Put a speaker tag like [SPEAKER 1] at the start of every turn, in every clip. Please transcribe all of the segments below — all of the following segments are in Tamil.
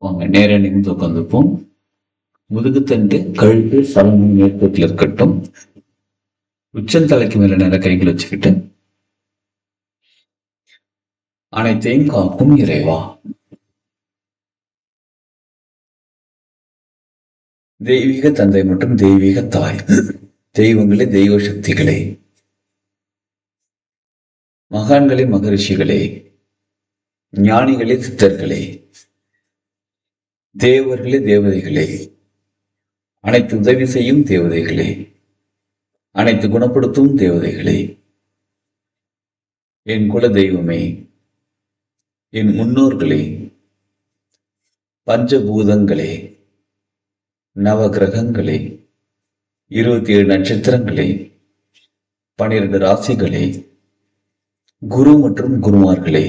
[SPEAKER 1] வாங்க நேர நிமிந்து உட்காந்துப்போம். முதுகுத்தண்டு கழுத்து சலமும் நேர்கோட்டில் இருக்கட்டும். உச்சந்தலைக்கு மேல நேர கைகள் வச்சுக்கிட்டு அனைத்தையும் காக்கும் இறைவா, தெய்வீக தந்தை மற்றும் தெய்வீக தாய், தெய்வங்களே, தெய்வ சக்திகளே, மகான்களே, மகரிஷிகளே, ஞானிகளே, சித்தர்களே, தேவர்களே, தேவதைகளே, அனைத்து உதவி செய்யும் தேவதைகளே, அனைத்து குணப்படுத்தும் தேவதைகளே, என் குல தெய்வமே, என் முன்னோர்களே, பஞ்சபூதங்களே, நவ கிரகங்களே, 27 நட்சத்திரங்களே, 12 ராசிகளே, குரு மற்றும் குருமார்களே,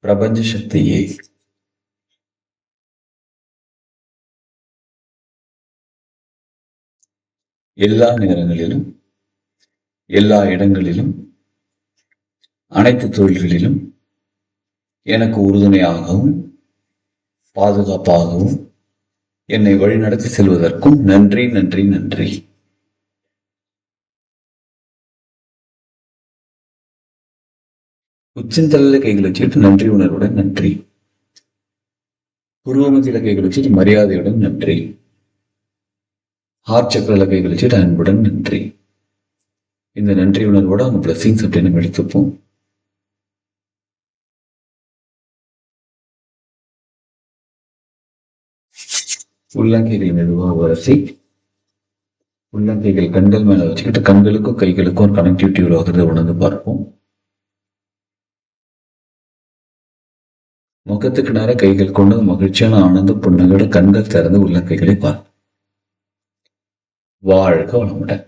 [SPEAKER 1] பிரபஞ்ச சக்தியே, எல்லா நேரங்களிலும், எல்லா இடங்களிலும், அனைத்து தொழில்களிலும் எனக்கு உறுதுணையாகவும் பாதுகாப்பாகவும் என்னை வழிநடத்தி செல்வதற்கும் நன்றி, நன்றி, நன்றி. உச்சந்தலையில கைகள் வச்சுக்கிட்டு நன்றி உணர்வுடன் நன்றி. புருவமத்தில கைகள் வச்சுட்டு மரியாதையுடன் நன்றி. ஹார்ட் சக்கரில் கைகள் வச்சுட்டு அன்புடன் நன்றி. இந்த நன்றி உணர்வோட அவங்க பிளஸிங்ஸ் அப்படின்னு நம்ம எடுத்துப்போம். உள்ளங்கைகள் மெதுவாக வரிசை. உள்ளங்கைகள் கண்கள் மேல வச்சுக்கிட்டு கண்களுக்கும் கைகளுக்கும் ஒரு கனெக்டிவிட்டி உருவாக்குறத உணர்ந்து பார்ப்போம். முகத்துக்கு நேர கைகள் கொண்டு மகிழ்ச்சியான ஆனந்த புன்னகையோட கண்கள் திறந்து உள்ளங்கைகளை பார்ப்போம். வாழ்க வளமுடன்.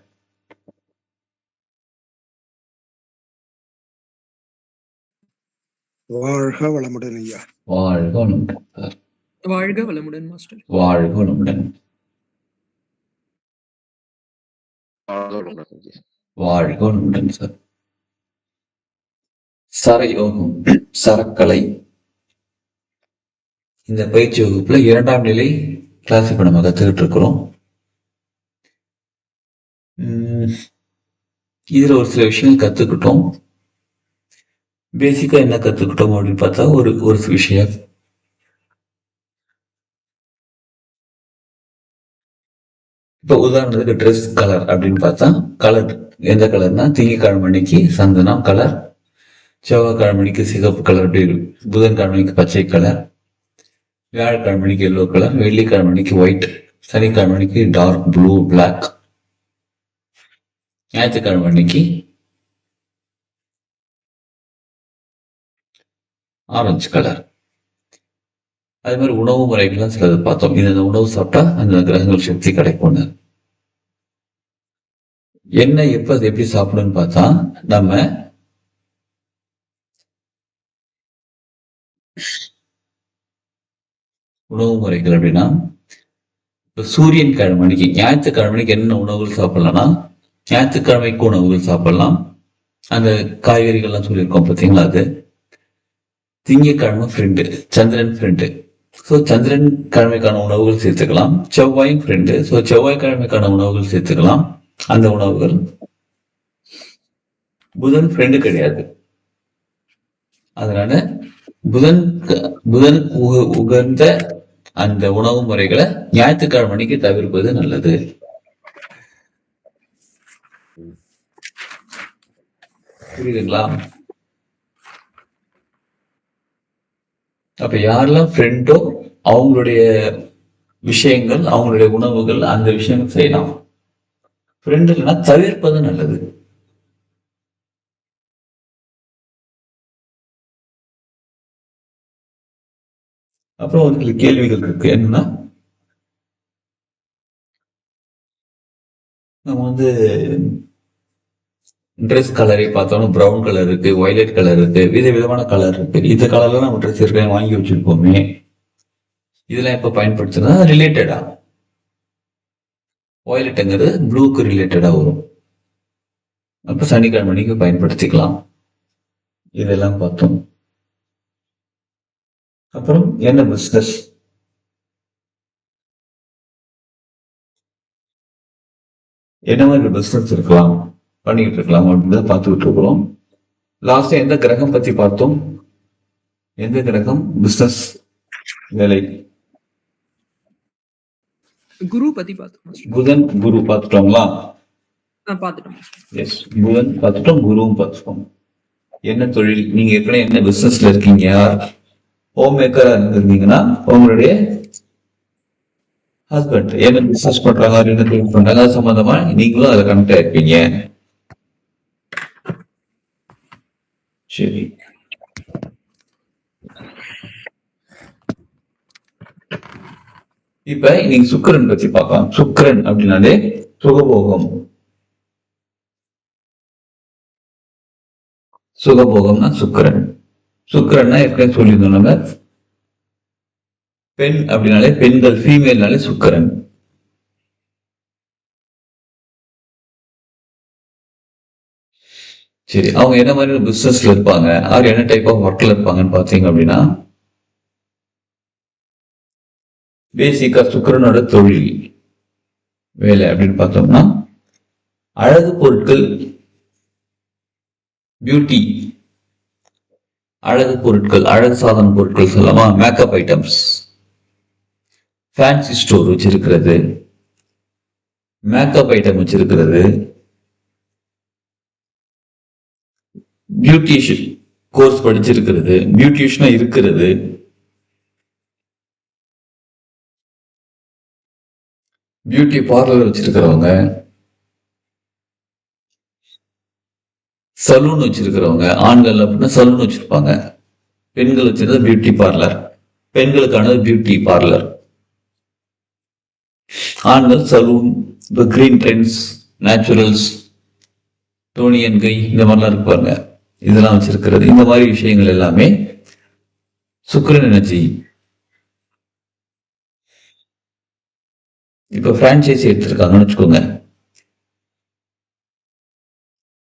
[SPEAKER 2] வாழ்க வளமுடன் ஐயா.
[SPEAKER 1] வாழ்க வளமுடன் சார்.
[SPEAKER 3] வாழ்க வளமுடன் மாஸ்டர்.
[SPEAKER 1] வாழ்க வளமுடன். வாழ்க வளமுடன் சார். சரயோகம், சரக்கலை. இந்த பயிற்சி வகுப்புல 2ஆம் நிலை கிளாஸ் இப்ப நம்ம கத்துக்கிட்டு இருக்கிறோம். இதுல ஒரு சில விஷயங்கள் கத்துக்கிட்டோம். பேசிக்கா என்ன கத்துக்கிட்டோம் அப்படின்னு பார்த்தா ஒரு விஷயம். இப்ப உதாரணத்துக்கு ட்ரெஸ் கலர் அப்படின்னு பார்த்தா, கலர் எந்த கலர்னா திங்கட்கிழமைக்கு சந்தனம் கலர், செவ்வாய்க்கிழமைக்கு சிகப்பு கலர், புதன்கிழமைக்கு பச்சை கலர், வியாழக்கிழமைக்கு எல்லோ கலர், வெள்ளிக்கிழமைக்கு ஒயிட், சனிக்கிழமைக்கு டார்க் ப்ளூ பிளாக், ஞாயிற்றுக்கிழமைக்கு ஆரஞ்சு கலர். அது மாதிரி உணவு முறைகள்லாம் சிலது பார்த்தோம். இந்த உணவு சாப்பிட்டா அந்த கிரகங்கள் சக்தி கிடைக்கும்னு. என்ன எப்ப அது எப்படி சாப்பிடணும்னு பார்த்தா, நம்ம உணவு முறைகள் அப்படின்னா, இப்ப சூரியன் கிழமைக்கு ஞாயிற்றுக்கிழமைக்கு என்ன உணவுகள் சாப்பிடலாம்னா, ஞாயிற்றுக்கிழமைக்கு உணவுகள் சாப்பிடலாம். அந்த காய்கறிகள்லாம் சொல்லியிருக்கோம் பார்த்தீங்களா. அது திங்கக்கிழமை ஃப்ரெண்டு, சந்திரன் ஃப்ரெண்டு. ஸோ சந்திரன் கிழமைக்கான உணவுகள் சேர்த்துக்கலாம். செவ்வாயும் ஃப்ரெண்டு, ஸோ செவ்வாய்க்கிழமைக்கான உணவுகள் சேர்த்துக்கலாம். அந்த உணவுகள். புதன் ஃப்ரெண்டு கிடையாது. அதனால புதன் உகந்த அந்த உணவு முறைகளை ஞாயிற்றுக்கிழமைக்கு தவிர்ப்பது நல்லது. புரியுதுங்களா? அப்ப யாரெல்லாம் ஃப்ரெண்டோ அவங்களுடைய விஷயங்கள், அவங்களுடைய உணவுகள், அந்த விஷயங்கள் செய்யலாம். ஃப்ரெண்ட் இல்லைன்னா தவிர்ப்பது நல்லது. அப்புறம் ஒரு சில கேள்விகள் இருக்கு. என்னன்னா, நம்ம ட்ரெஸ் கலரை பார்த்தோம்னா ப்ரௌன் கலர் இருக்கு, வயலட் கலர் இருக்கு, விதவிதமான கலர் இருக்கு. இந்த கலர்ல நம்ம ட்ரெஸ் இருக்க வாங்கி வச்சிருப்போமே, இதெல்லாம் எப்ப பயன்படுத்தினா ரிலேட்டடா, வயலட்டுங்கிறது ப்ளூக்கு ரிலேட்டடா வரும். அப்ப சனிக்கிழமைக்கு பயன்படுத்திக்கலாம். இதெல்லாம் பார்த்தோம். அப்புறம் என்ன பிசினஸ் என்ன மாதிரி பிசினஸ் இருக்கலாம், பண்ணிக்கிட்டு இருக்கலாம் அப்படின்னு பார்த்துக்கிட்டு இருக்கிறோம். லாஸ்டா எந்த கிரகம் பத்தி பார்த்தோம்? எந்த கிரகம் பிசினஸ் வேலை?
[SPEAKER 3] குரு பத்தி பார்த்தோம் மாஸ்டர்.
[SPEAKER 1] புதன் குரு பார்த்துட்டோங்களா?
[SPEAKER 3] பார்த்துட்டோம் மாஸ்டர்.
[SPEAKER 1] எஸ், புதன் பார்த்துட்டோம், குருவும் பார்த்துட்டோம். என்ன தொழில், நீங்க ஏற்கனவே என்ன பிசினஸ்ல இருக்கீங்க, ஹோம் மேக்கரா இருந்திருந்தீங்கன்னா உங்களுடைய ஹஸ்பண்ட் என்ன பிசினஸ் பண்றாங்க, என்ன தொழில் பண்றாங்க, அது சம்பந்தமா நீங்களும் அதை கனெக்ட் ஆயிருப்பீங்க. சரி, இப்ப இன்னைக்கு சுக்கிரன் பத்தி பார்க்கலாம். சுக்கிரன் அப்படின்னாலே சுகபோகம். சுகபோகம்னா சுக்கிரன். சுக்கிரன்னா ஏற்கனவே சொல்லியிருந்தோம் நம்ம, பெண் அப்படின்னாலே பெண்கள், ஃபீமேல்னாலே சுக்கிரன். சரி, அவங்க என்ன மாதிரி பிசினஸ்ல இருப்பாங்க, அவர் என்ன டைப் ஆஃப் ஒர்க்ல இருப்பாங்கன்னு பாத்தீங்க அப்படின்னா, பேசிக்கா சுக்கிரனோட தொழில் வேலை அப்படின்னு பார்த்தோம்னா அழகு பொருட்கள், பியூட்டி, அழகு பொருட்கள், அழகு சாதன பொருட்கள் சொல்லலாமா, மேக்கப் ஐட்டம்ஸ், ஃபேன்சி ஸ்டோர் வச்சிருக்கிறது, மேக்கப் ஐட்டம் வச்சிருக்கிறது, பியூட்டிஷியன் கோர்ஸ் படிச்சிருக்கிறது, பியூட்டிஷியனா இருக்கிறது, பியூட்டி பார்லர் வச்சிருக்கிறவங்க, சலூன் வச்சிருக்கிறவங்க. ஆண்கள் அப்படின்னா சலூன் வச்சிருப்பாங்க, பெண்கள் வச்சிருந்தா பியூட்டி பார்லர், பெண்களுக்கானது பியூட்டி பார்லர், ஆண்கள் சலூன், இப்போ Green Trends, Naturals, Toni and Guy, இந்த மாதிரிலாம் இருப்பாங்க, இதெல்லாம் வச்சிருக்கிறது. இந்த மாதிரி விஷயங்கள் எல்லாமே சுக்கிரன் எனர்ஜி. இப்ப பிரான்ச்சைசி எடுத்திருக்காங்கன்னு வச்சுக்கோங்க,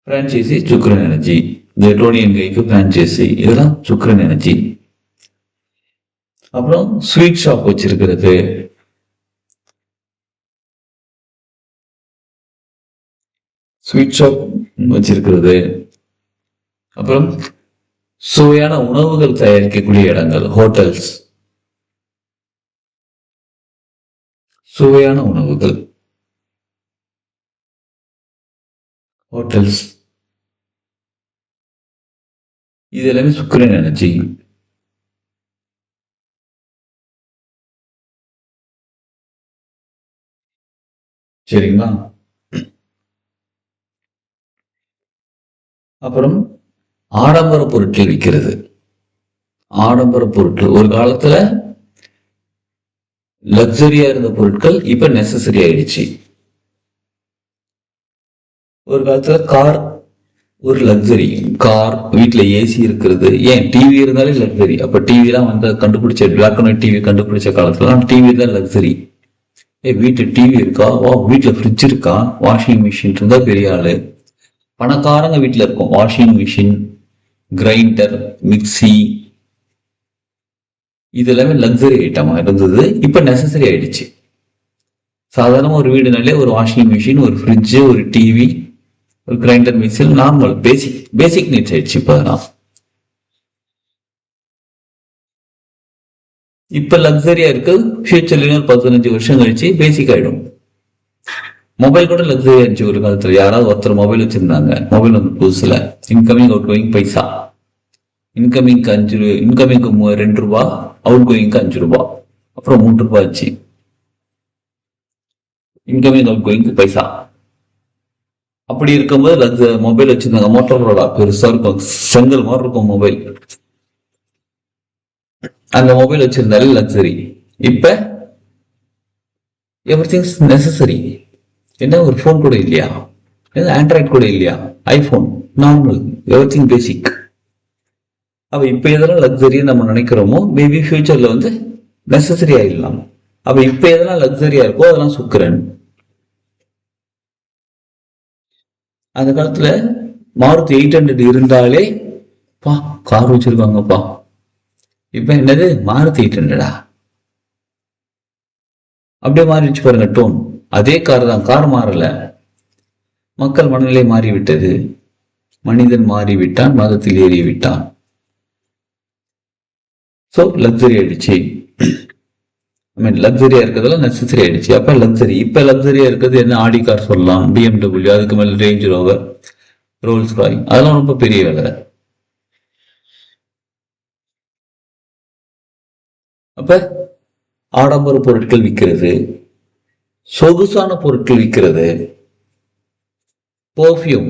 [SPEAKER 1] பிரான்ச்சைசி சுக்கிரன் எனர்ஜி. இந்த டோனி அண்ட் கைக்கு பிரான்ச்சைசி, இதெல்லாம் சுக்கிரன் எனர்ஜி. அப்புறம் ஸ்வீட் ஷாப் வச்சிருக்கிறது, ஸ்வீட் ஷாப் வச்சிருக்கிறது, அப்புறம் சுவையான உணவுகள் தயாரிக்கக்கூடிய இடங்கள், ஹோட்டல்ஸ், சுவையான உணவுகள், ஹோட்டல்ஸ், இது எல்லாமே சுக்கிரன் எனர்ஜி. சரிங்களா? அப்புறம் ஆடம்பர பொருட்கள் விற்கிறது. ஆடம்பர பொருட்கள் ஒரு காலத்துல லக்ஸரியா இருந்த பொருட்கள் இப்ப நெசசரி ஆயிடுச்சு. ஒரு காலத்துல கார் ஒரு லக்ஸரி, கார், வீட்டுல ஏசி இருக்கிறது, ஏன் டிவி இருந்தாலே லக்ஸரி. அப்ப டிவி எல்லாம் வந்து கண்டுபிடிச்ச, பிளாக் அண்ட் ஒயிட் டிவி கண்டுபிடிச்ச காலத்துல டிவி தான் லக்ஸரி. வீட்டு டிவி இருக்கா, வீட்டுல ஃப்ரிட்ஜ் இருக்கா, வாஷிங் மிஷின் இருந்தா பெரிய ஆளு. பணக்காரங்க வீட்டுல இருக்கும் வாஷிங் மிஷின், கிரைண்டர், மிக்சி, இது எல்லாமே லக்ஸரி ஐட்டமா இருந்தது, இப்ப நெசசரி ஆயிடுச்சு. சாதாரண ஒரு வீடுனாலே ஒரு வாஷிங் மிஷின், ஒரு ஃப்ரிட்ஜ், ஒரு டிவி, ஒரு grinder, mixie normal basic needs ஆயிடுச்சு. இப்ப லக்ஸரியா இருக்கு, ஃபியூச்சர்ல 15 வருஷம் கழிச்சு பேசிக் ஆயிடும். மொபைல் கூட லக்ஸரி ஆயிடுச்சு. ஒரு காலத்துல யாராவது ஒருத்தர் மொபைல் வச்சிருந்தாங்க, மொபைல் வந்து புதுசுல இன்கமிங் அவுட் கோயிங் பைசா, இன்கமிங்க்கு 5 ரூபா, இன்கமிங்க்கு 2 ரூபா, அவுட் கோயிங்க்கு 5 ரூபா, அப்புறம் 3 ரூபாய் ஆச்சு. இன்கமிங் அவுட் கோயிங்க்கு பைசா. அப்படி இருக்கும்போது மொபைல் வச்சிருந்தாங்க, மோட்டோரோலா பெருசா இருக்கும், செங்கல் மாதிரி இருக்கும் மொபைல். அந்த மொபைல் வச்சிருந்தாலே லக்ஸரி. இப்ப எவ்ரிதிங் நெசசரி. என்ன, ஒரு போன் கூட இல்லையா, ஆண்ட்ராய்டு கூட இல்லையா, ஐபோன் நார்மல், எவ்ரிதிங் பேசிக். அப்ப இப்ப எதெல்லாம் லக்ஸரியா நம்ம நினைக்கிறோமோ மேபி ஃபியூச்சர்ல வந்து நெசசரி ஆயிடலாம். அப்ப இப்ப எதெல்லாம் லக்ஸரியா இருக்கோ அதெல்லாம் சுக்கிரன். அந்த காலத்துல மாருதி 800 இருந்தாலே பா கார் வச்சிருக்காங்கப்பா. இப்ப என்னது, மாருதி 800 அப்படியே மாறிடுச்சு பாருங்க டோன். அதே கார் தான், கார் மாறல, மக்கள் மனநிலை மாறிவிட்டது. மனிதன் மாறிவிட்டான், மதத்தில் ஏறிவிட்டான். ஸோ லக்ஸரி ஆயிடுச்சு. லக்ஸரியா இருக்கிறதெல்லாம் நெசசரி ஆயிடுச்சு. அப்ப லக்ஸரி. இப்ப லக்ஸரியா இருக்கிறது என்ன? ஆடி கார் சொல்லலாம், BMW, அதுக்கு மேல ரேஞ்ச் ரோவர், ரோல்ஸ் ராய், அதெல்லாம் ரொம்ப பெரிய வேலை. அப்ப ஆடம்பர பொருட்கள் விற்கிறது, சொகுசான பொருட்கள் விற்கிறது, பெர்ஃப்யூம்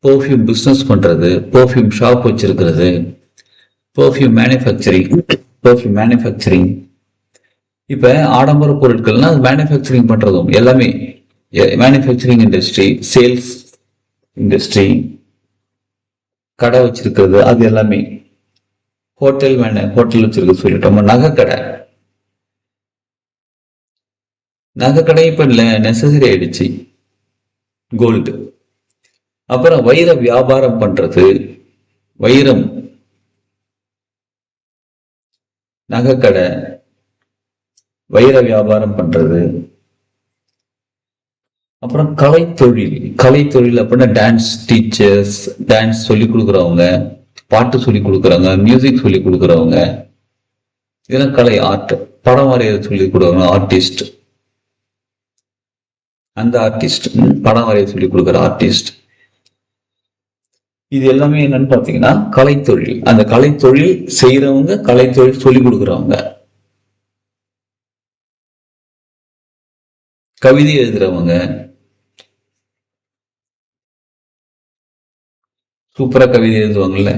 [SPEAKER 1] பெர்ஃப்யூம் பிசினஸ் பண்றது, பெர்ஃப்யூம் ஷாப் வச்சிருக்கிறது, பெர்ஃப்யூம் மேனுஃபேக்சரிங். இப்ப ஆடம்பர பொருட்கள்னா அது மேனுஃபேக்சரிங் பண்றதும் எல்லாமே. மேனுஃபேக்சரிங் இண்டஸ்ட்ரி, சேல்ஸ் இண்டஸ்ட்ரி, கடை வச்சிருக்கிறது, அது எல்லாமே. ஹோட்டல் வச்சிருக்க சொல்லிட்டோம். நகைக்கடை இப்ப நெசசரி ஆயிடுச்சு. கோல்டு. அப்புறம் வைர வியாபாரம் பண்றது, வைரம், நகைக்கடை, வைர வியாபாரம் பண்றது. அப்புறம் கலைத்தொழில் அப்படின்னா டான்ஸ் டீச்சர்ஸ், டான்ஸ் சொல்லி கொடுக்குறவங்க, பாட்டு சொல்லி கொடுக்குறவங்க, மியூசிக் சொல்லி கொடுக்குறவங்க, இதெல்லாம் கலை. ஆர்ட், படம் வரைய சொல்லி கொடுக்குறவங்க ஆர்டிஸ்ட். அந்த ஆர்டிஸ்ட் படம் வரைய சொல்லி கொடுக்குற ஆர்டிஸ்ட். இது எல்லாமே என்னன்னு பாத்தீங்கன்னா கலைத்தொழில். அந்த கலைத்தொழில் செய்யறவங்க, கலைத்தொழில் சொல்லி கொடுக்குறவங்க, கவிதை எழுதுறவங்க, சூப்பரா கவிதை எழுதுவாங்கல்ல,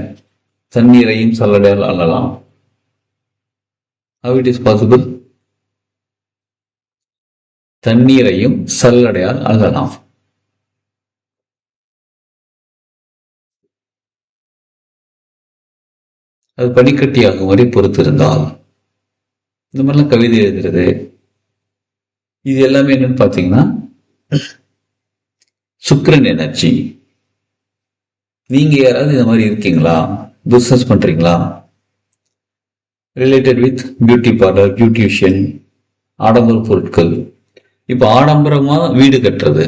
[SPEAKER 1] தண்ணீரையும் சல்லடையால் அள்ளலாம். How it is possible? தண்ணீரையும் சல்லடையால் அள்ளலாம். அது பனிக்கட்டியாகும் வரை பொறுத்திருந்தால். இந்த மாதிரிலாம் கவிதை எழுதுறது, இது எல்லாமே என்னன்னு பாத்தீங்கன்னா சுக்கிரன் எனர்ஜி. நீங்க யாராவது இந்த மாதிரி இருக்கீங்களா? பிசினஸ் பண்றீங்களா? Related with beauty parlour, beautician, ஆடம்பர பொருட்கள். இப்ப ஆடம்பரமா வீடு கட்டுறது.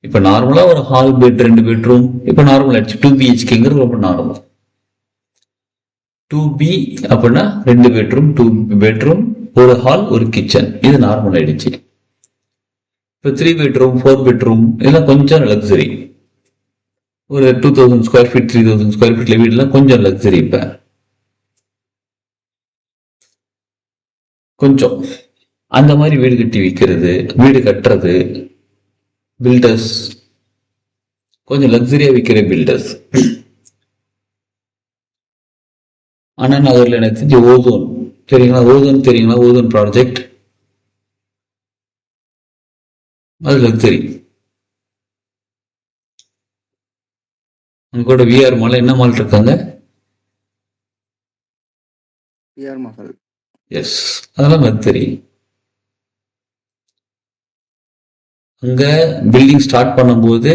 [SPEAKER 1] இப்ப நார்மலா ஒரு ஹால், பெட், 2 பெட்ரூம் இப்ப நார்மல் ஆயிடுச்சு. 2 BHKங்கிறது ரொம்ப நார்மல். 2B அப்படின்னா 2 பெட்ரூம், 2 பெட்ரூம், ஒரு ஹால், ஒரு கிச்சன், இது நார்மல் ஆயிடுச்சு. இப்ப 3 பெட்ரூம், 4 பெட்ரூம் இதெல்லாம் கொஞ்சம் லக்ஸரி. ஒரு 2000 ஸ்கொயர் ஃபீட், 3000 ஸ்கொயர் ஃபீட்ல வீடுலாம் கொஞ்சம் லக்ஸரி. இப்ப கொஞ்சம் அந்த மாதிரி வீடு கட்டி விற்கிறது, வீடு கட்டுறது, பில்டர்ஸ், கொஞ்சம் லக்ஸரியா விற்கிற பில்டர்ஸ். அண்ணா நகர்ல எனக்கு தெரிஞ்ச ஓசோன் தெரியுங்களா? ஓசோன் ப்ராஜெக்ட், அது லக்ஸரி. அங்க கூட விஆர் மால், என்ன மால் இருக்காங்க? எஸ், அதெல்லாம் லக்ஸரி. அங்க பில்டிங் ஸ்டார்ட் பண்ணும்போது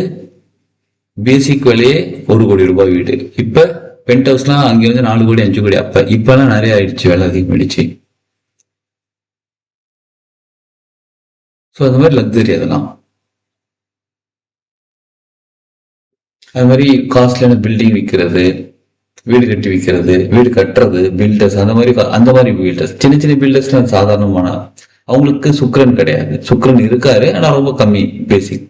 [SPEAKER 1] பேசிக் விலையே 1 கோடி ரூபாய் வீடு. இப்ப பென்ட் ஹவுஸ்லாம் அங்க வந்து 4 கோடி 5 கோடி. இப்பெல்லாம் நிறைய ஆயிடுச்சு, வேலை அதிகமாயிடுச்சு. ஸோ அந்த மாதிரி லக்ஸரி. அதெல்லாம் அது மாதிரி காஸ்ட்லியான பில்டிங் விற்கிறது, வீடு கட்டி விற்கிறது, வீடு கட்டுறது, பில்டர்ஸ், அந்த மாதிரி பில்டர்ஸ். சின்ன சின்ன பில்டர்ஸ்லாம் சாதாரணமான, அவங்களுக்கு சுக்கிரன் கிடையாது. சுக்கிரன் இருக்காரு, ஆனா ரொம்ப கம்மி பேசிக்.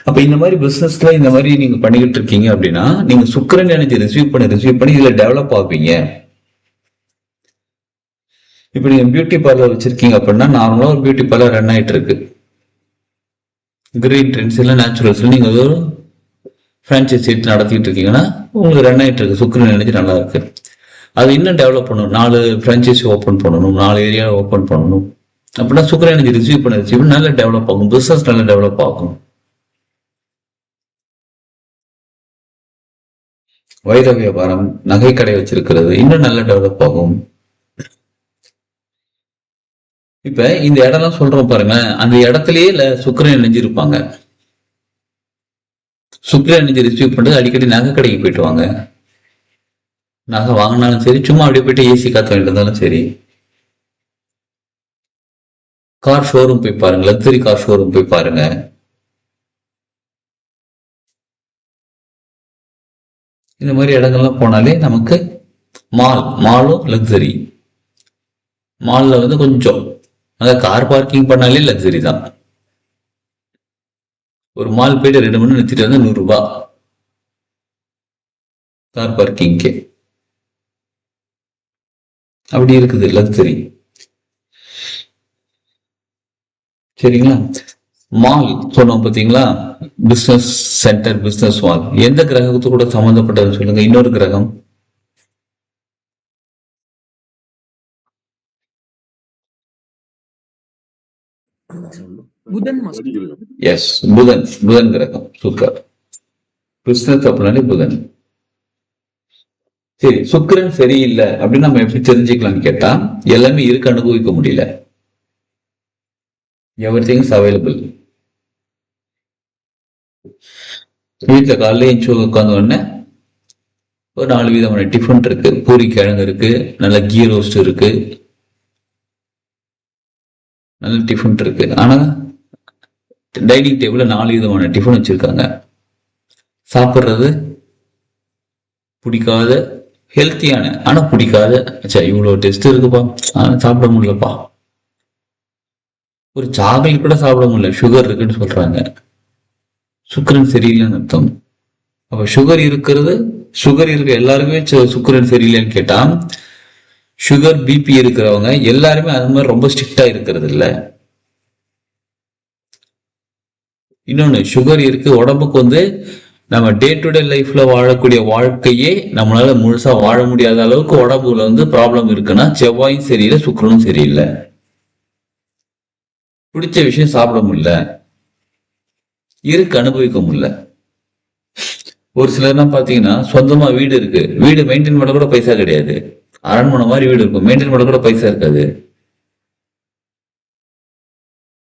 [SPEAKER 1] அப்ப இந்த மாதிரி பிசினஸ்ல இந்த மாதிரி நீங்க பண்ணிக்கிட்டு இருக்கீங்க அப்படின்னா நீங்க சுக்கிரன் எனர்ஜி ரிசீவ் பண்ணி இதுல டெவலப் ஆவீங்க. இப்ப நீங்க பியூட்டி பார்லர் வச்சிருக்கீங்க அப்படின்னா நார்மலா ஒரு பியூட்டி பார்லர் ரன் ஆயிட்டு இருக்கு. கிரீன் ட்ரெண்ட்ஸ் இல்ல நேச்சுரல்ஸ்ல நீங்க ஒரு பிரான்ச்சைசி எடுத்து நடத்திட்டு இருக்கீங்கன்னா உங்களுக்கு ரன் ஆயிட்டு இருக்கு. சுக்கிரன் எனர்ஜி நல்லா இருக்கு. அது இன்னும் டெவலப் பண்ணணும். 4 பிரான்ச்சைசி ஓபன் பண்ணணும், 4 ஏரியா ஓபன் பண்ணணும். அப்படின்னா சுக்கிரன் எனர்ஜி ரிசீவ் பண்ண நல்லா டெவலப் ஆகும், பிசினஸ் நல்லா டெவலப் ஆகும். வைர வியாபாரம், நகை கடை வச்சிருக்கிறது இன்னும் நல்லா டெவலப் ஆகும். இப்ப இந்த இடம்லாம் சொல்றோம் பாருங்க, அந்த இடத்துலயே சுக்கிரன் எனர்ஜி இருப்பாங்க. சுக்கிரன் எனர்ஜி ரிசீவ் பண்றது அடிக்கடி நகை கடைக்கு போயிட்டு வாங்க. நகை வாங்கினாலும் சரி, சும்மா அப்படியே போயிட்டு ஏசி காத்து வாங்கிட்டு இருந்தாலும் சரி. கார் ஷோரூம் போய் பாருங்க, லக்ஸரி கார் ஷோரூம் போய் பாருங்க. இந்த மாதிரி இடங்கள்லாம் போனாலே நமக்கு மாலும் லக்ஸரி. மால்ல வந்து கொஞ்சம் அதாவது கார் பார்க்கிங் பண்ணாலே லக்ஸரி தான். ஒரு மால் போயிட்டு 2 மணி நிறுத்திட்டு வந்து 100 ரூபாய் கார் பார்க்கிங்க்கு. அப்படி இருக்குது லக்ஸரி. சரிங்களா? மால் சொன்னோம் பாத்தீங்களா, பிசினஸ் சென்டர், பிசினஸ் மால் எந்த கிரகத்து கூட சம்பந்தப்பட்டது சொல்லுங்க? இன்னொரு கிரகம்
[SPEAKER 3] புதன் மாஸ்டர்.
[SPEAKER 1] எஸ், புதன் கிரகம். சூப்பர். பிசினஸ் அப்படின்னாலே புதன். சரி, சுக்கிரன் சரியில்லை அப்படின்னு நம்ம எப்படி தெரிஞ்சுக்கலாம்னு கேட்டா, எல்லாமே இருக்கு, அனுபவிக்க முடியல. Everything is available. வீட்டுல காலையில எஞ்சி உட்கார்ந்த உடனே ஒரு 4 விதமான டிஃபன் இருக்கு. பூரி கிழங்கு இருக்கு, நல்ல கீ ரோஸ்ட் இருக்கு, நல்ல டிஃபன் இருக்கு. ஆனா டைனிங் டேபிள்ல 4 விதமான டிஃபன் வச்சிருக்காங்க. சாப்பிட்றது பிடிக்காத, ஹெல்த்தியான ஆனா பிடிக்காத. இவ்வளவு டெஸ்ட் இருக்குப்பா, ஆனா சாப்பிட முடியலப்பா. ஒரு சாக்லேட் கூட சாப்பிட முடியல, சுகர் இருக்குன்னு சொல்றாங்க. சுக்கிரன் சரியில்லைன்னு அர்த்தம். அப்ப சுகர் இருக்க எல்லாருமே சுக்கிரன் சரியில்லைன்னு கேட்டா, சுகர் பிபி இருக்கிறவங்க எல்லாருமே அது மாதிரி ரொம்ப ஸ்ட்ரிக்டா இருக்கிறது இல்ல. இன்னொன்னு, சுகர் இருக்கு, உடம்புக்கு வந்து நம்ம டே டு டே லைஃப்ல வாழக்கூடிய வாழ்க்கையே நம்மளால முழுசா வாழ முடியாத அளவுக்கு உடம்புல வந்து ப்ராப்ளம் இருக்குன்னா, செவ்வாயும் சரியில்லை, சுக்கிரனும் சரியில்லை. பிடிச்ச விஷயம் சாப்பிட முடியல, இருக்கு அனுபவிக்க முடியல. ஒரு சிலர்லாம் பாத்தீங்கன்னா சொந்தமா வீடு இருக்கு, வீடு மெயின்டைன் பண்ண கூட பைசா கிடையாது. அரண்மனை மாதிரி வீடு இருக்கும், மெயின்டைன் பண்ண கூட பைசா இருக்காது.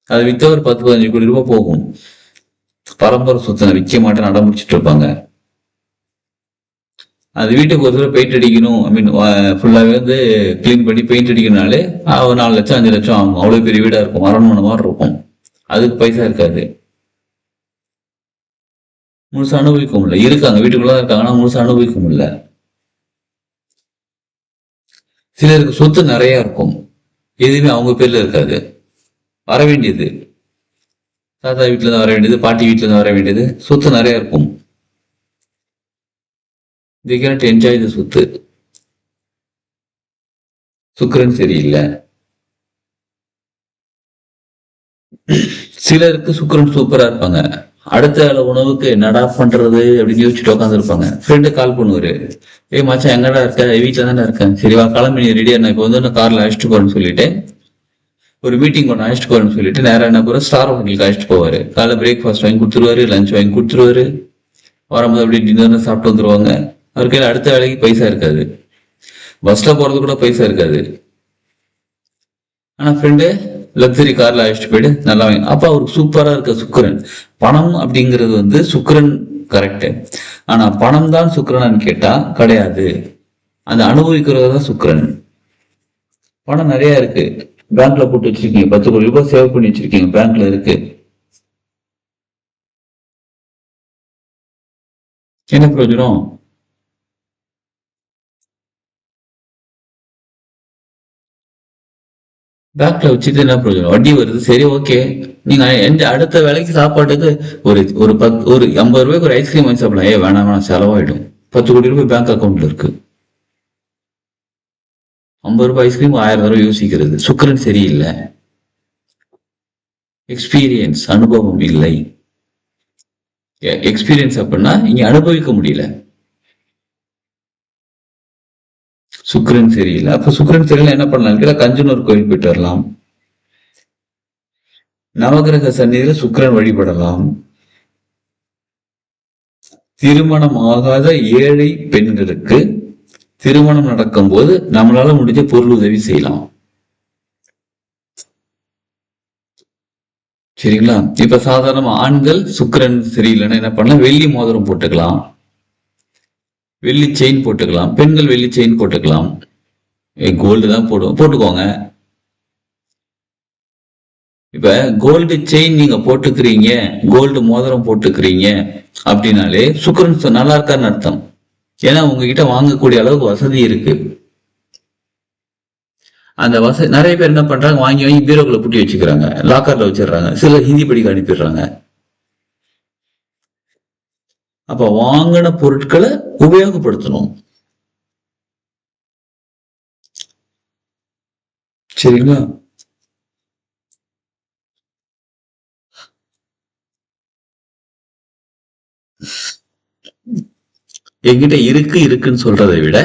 [SPEAKER 1] அது வித்த ஒரு 10-15 கோடி ரூபாய் போகும். பரம்பரை சொத்தை விற்க மாட்டேன்னு அடம் முடிச்சுட்டு இருப்பாங்க. அது வீட்டுக்கு ஒரு தடவை பெயிண்ட் அடிக்கணும், ஐ மீன் ஃபுல்லாவே வந்து கிளீன் பண்ணி பெயிண்ட் அடிக்கணும்னாலே 4 லட்சம் 5 லட்சம் ஆகும். அவ்வளவு பெரிய வீடா இருக்கும், அரண்மனை மாதிரி இருக்கும். அதுக்கு பைசா இருக்காது, முழுசா அனுபவிக்க முடியல. இருக்காங்க, வீட்டுக்குள்ளதான் இருக்காங்கன்னா முழுசா அனுபவிக்க முடியல. சிலருக்கு சொத்து நிறைய இருக்கும், எதுவுமே அவங்க பேர்ல இருக்காது. வர வேண்டியது தாத்தா வீட்டுல இருந்து வர வேண்டியது, பாட்டி வீட்டுல இருந்து வர வேண்டியது, சொத்து நிறைய இருக்கும். they cannot enjoy the சொத்து. சுக்கிரன் சரியில்லை. சிலருக்கு சுக்கிரன் சூப்பரா இருப்பாங்க, அடுத்த வேலை உணவுக்கு என்னடா பண்றது அப்படின்னு யோசிச்சுட்டு உட்காந்து இருப்பாங்க. ஃப்ரெண்டு கால் பண்ணுவாரு, மச்சான் எங்கடா இருக்க? வீட்டுல தானே இருக்கேன். சரிவா கிளம்பி நீ ரெடியா, நான் இப்போ வந்து கார்ல அழைச்சிட்டு போறேன்னு சொல்லிட்டு, ஒரு மீட்டிங் ஒன்று அழைச்சிட்டு போறேன்னு சொல்லிட்டு நேரம் என்ன போற ஸ்டார் ஹோட்டலுக்கு அழைச்சிட்டு போவாரு. காலைல பிரேக்ஃபாஸ்ட் வாங்கி கொடுத்துருவாரு, லஞ்ச் வாங்கி கொடுத்துருவாரு. வரும்போது அப்படியே டின்னர் சாப்பிட்டு வந்துருவாங்க. அவர் கையில அடுத்த வேலைக்கு பைசா இருக்காது, பஸ்ல போறது கூட பைசா இருக்காது. ஆனா ஃப்ரெண்டு லக்ஸரி கார்ல அழைச்சிட்டு போயிட்டு நல்லா வாங்கி, அப்ப அவருக்கு சூப்பரா இருக்க சுக்கிரன். பணம் அப்படிங்கிறது வந்து சுக்கிரன் கரெக்ட். ஆனா பணம் தான் சுக்கிரனான்னு கேட்டா கிடையாது, அந்த அனுபவிக்கிறது தான் சுக்கிரன். பணம் நிறைய இருக்கு, பேங்க்ல போட்டு வச்சிருக்கீங்க, 10 கோடி ரூபாய் சேவ் பண்ணி வச்சிருக்கீங்க, பேங்க்ல இருக்கு, என்ன பிரயோஜனம்? பேங்க்ல வச்சுட்டு என்ன பிரயோஜனம்? வட்டி வருது, சரி ஓகே. நீங்க அடுத்த வேலைக்கு சாப்பாட்டுக்கு ஒரு ஒரு 50 ரூபாய்க்கு ஒரு ஐஸ்கிரீம் வாங்கி சாப்பிடலாம். வேணாம் வேணாம், செலவாயிடும். 10 கோடி ரூபாய் பேங்க் அக்கௌண்ட்ல இருக்கு. 50 ரூபாய் ஐஸ்கிரீம் 1000 தடவை யோசிக்கிறது. சுக்கிரன் சரியில்லை, எக்ஸ்பீரியன்ஸ் அனுபவம் இல்லை. எக்ஸ்பீரியன்ஸ் அப்படின்னா இங்க அனுபவிக்க முடியல, சுக்கிரன் சரியில்லை. அப்ப சுக்கிரன் சரியில்லை என்ன பண்ணலாம்? கஞ்சனூர் கோயில் போயிட்டு வரலாம், நவகிரக சந்நிதியில சுக்கிரன் வழிபடலாம். திருமணம் ஆகாத ஏழை பெண்களுக்கு திருமணம் நடக்கும் போது நம்மளால முடிஞ்ச பொருள் உதவி செய்யலாம். சரிங்களா? இப்ப சாதாரண ஆண்கள் சுக்கிரன் சரியில்லைன்னா என்ன பண்ணலாம்? வெள்ளி மோதிரம் போட்டுக்கலாம், வெள்ளி செயின் போட்டுக்கலாம். பெண்கள் வெள்ளி செயின் போட்டுக்கலாம், கோல்டு தான் போட்டுக்கோங்க. இப்ப கோல்டு செயின் நீங்க போட்டுக்கிறீங்க, கோல்டு மோதிரம் போட்டுக்கிறீங்க அப்படின்னாலே சுக்கிரன் நல்லா இருக்கான்னு அர்த்தம். ஏன்னா உங்ககிட்ட வாங்கக்கூடிய அளவுக்கு வசதி இருக்கு. அந்த வசதி நிறைய பேர் என்ன பண்றாங்க, வாங்கி வாங்கி பீரோக்குள்ள பூட்டி வச்சுக்கிறாங்க, லாக்கர்ல வச்சிடுறாங்க, சிலர் ஹிந்தி படிக்க அனுப்பிடுறாங்க. அப்ப வாங்கின பொருட்களை உபயோகப்படுத்தணும். சரிங்களா? என்கிட்ட இருக்குன்னு சொல்றதை விட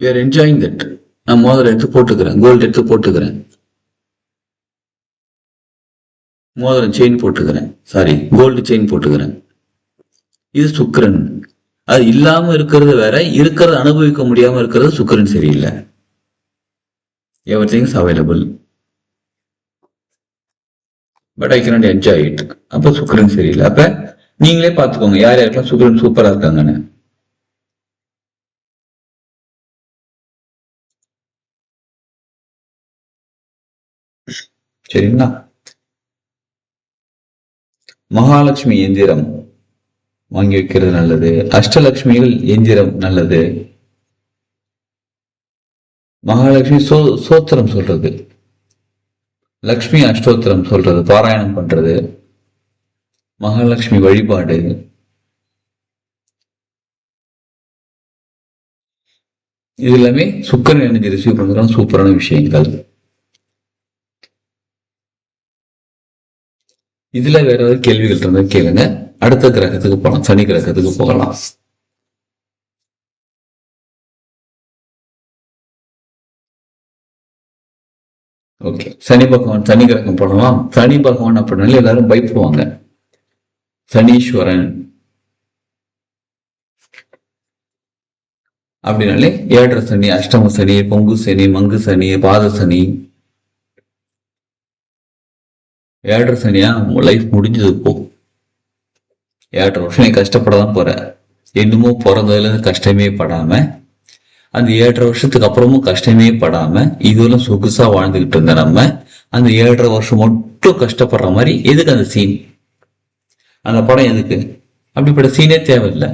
[SPEAKER 1] we are enjoying that. நான் மோதிரம் எடுத்து போட்டுக்கிறேன், கோல்டு எடுத்து போட்டுக்கிறேன், மோதிரம் செயின் போட்டுக்கிறேன், சாரி கோல்டு செயின் போட்டுக்கிறேன். இது சுக்கிரன். அது இல்லாம இருக்கிறது வேற, இருக்கிறத அனுபவிக்க முடியாம இருக்கிறது சுக்கிரன் சரியில்லை. Everything is available but I cannot enjoy it. அப்ப சுக்கிரன் சரியில்லை. அப்ப நீங்களே பாத்துக்கோங்க யார் யாருக்கெல்லாம் சுக்கிரன் சூப்பரா இருக்காங்கன்னு. சரிங்களா? மகாலட்சுமி எந்திரம் வாங்கி வைக்கிறது நல்லது. அஷ்டலட்சுமிகள் எந்திரம் நல்லது. மகாலட்சுமி சோத்திரம் சொல்றது, லக்ஷ்மி அஷ்டோத்திரம் சொல்றது, பாராயணம் பண்றது, மகாலட்சுமி வழிபாடு, இது எல்லாமே சுக்கிரன் எனர்ஜி ரிசீவ் பண்ற சூப்பரான விஷயங்கள். இதுல வேற ஏதாவது கேள்விகள் இருந்தா கேளுங்க. அடுத்த கிரகத்துக்கு போகலாம், சனி கிரகத்துக்கு போகலாம். ஓகே, சனி பகவான், சனி கிரகம் போடலாம். சனி பகவான் அப்படின்னாலே எல்லாரும் பயப்படுவாங்க. சனீஸ்வரன் அப்படின்னாலே ஏழரை சனி, அஷ்டம சனி, பொங்கு சனி, மங்கு சனி, பாத சனி. ஏழரை சனியா லைஃப் முடிஞ்சது போ. 7.5 வருஷம் நீ கஷ்டப்படதான் போற. இன்னமும் பிறந்ததுல கஷ்டமே படாம, அந்த 7.5 வருஷத்துக்கு அப்புறமும் கஷ்டமே படாம இதுவெல்லாம் சொகுசா வாழ்ந்துகிட்டு இருந்த நம்ம அந்த 7.5 வருஷம் மட்டும் கஷ்டப்படுற மாதிரி எதுக்கு அந்த சீன்? அந்த படம் எதுக்கு? அப்படிப்பட்ட சீனே தேவையில்லை.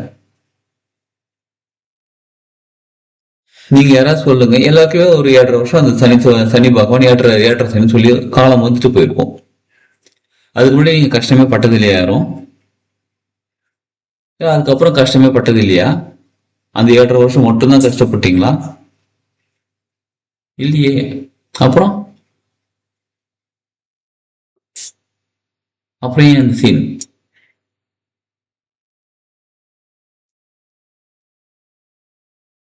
[SPEAKER 1] நீங்க யாராவது சொல்லுங்க, எல்லாருக்குமே ஒரு 7.5 வருஷம் அந்த சனி பகவான் ஏற்ற சனி சொல்லி காலம் வந்துட்டு போயிருக்கும். அதுக்கு முன்னாடி நீங்க கஷ்டமே பட்டது இல்லையா யாரும்? அதுக்கப்புறம் கஷ்டமே பட்டது இல்லையா? அந்த 7.5 வருஷம் மட்டும்தான் கஷ்டப்பட்டீங்களா? இல்லையே. அப்புறம் ஏன் அந்த சீன்?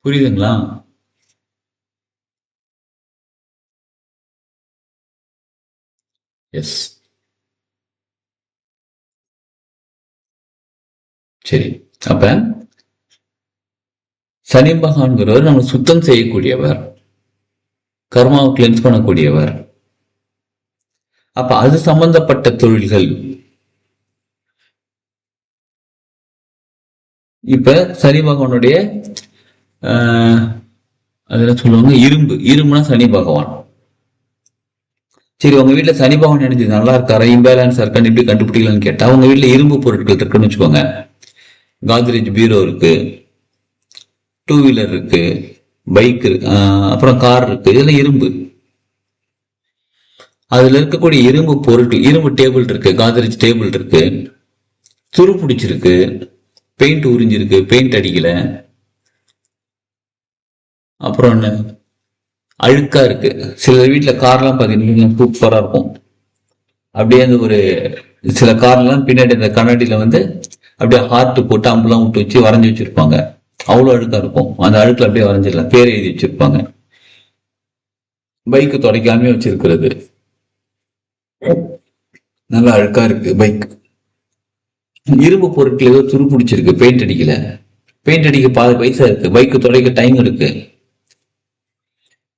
[SPEAKER 1] புரியுதுங்களா? எஸ், சரி. அப்ப சனி பகவான்கிறவர் நம்ம சுத்தம் செய்யக்கூடியவர், கர்மாவை கிளென்ஸ் பண்ணக்கூடியவர். அப்ப அது சம்பந்தப்பட்ட தொழில்கள். இப்ப சனி பகவானுடைய அதுல சொல்லுவாங்க இரும்புனா சனி பகவான். சரி, உங்க வீட்டுல சனி பகவான் நினைச்சு நல்லா இருக்காரா, இம்பேலன்ஸ் இருக்கான்னு எப்படி கண்டுபிடிக்கலான்னு கேட்டா, உங்க வீட்டுல இரும்பு பொருட்கள் இருக்குன்னு வச்சுக்கோங்க. காத்ரேஜ் பீரோ இருக்கு, 2 வீலர் இருக்கு, பைக் இருக்கு, அப்புறம் கார் இருக்கு, இதெல்லாம் இரும்பு. அதுல இருக்கக்கூடிய இரும்பு பொருட்கள், இரும்பு டேபிள் இருக்கு, காத்ரேஜ் டேபிள் இருக்கு, துரு பிடிச்சிருக்கு, பெயிண்ட் உறிஞ்சிருக்கு, பெயிண்ட் அடிக்கல, அப்புறம் என்ன அழுக்கா இருக்கு. சில வீட்டுல கார்லாம் பாத்தீங்கன்னா சூப்பரா இருக்கும். அப்படியே அந்த ஒரு சில கார்லாம் பின்னாடி அந்த கண்ணாடியில அப்படியே ஹார்ட் போட்டு அம்பெல்லாம் விட்டு வச்சு வரைஞ்சி வச்சிருப்பாங்க. அவ்வளவு அழுக்கா இருக்கும். அந்த அழுக்குல அப்படியே வரைஞ்சிடலாம், பேர் எழுதி வச்சிருப்பாங்க. பைக்கு துடைக்காமே வச்சிருக்கிறது, நல்லா அழுக்கா இருக்கு பைக். இரும்பு பொருட்கள் ஏதோ துரு பிடிச்சிருக்கு, பெயிண்ட் அடிக்கல, பெயிண்ட் அடிக்க பாதி பைசா இருக்கு, பைக்கு துடைக்க டைம் இருக்கு,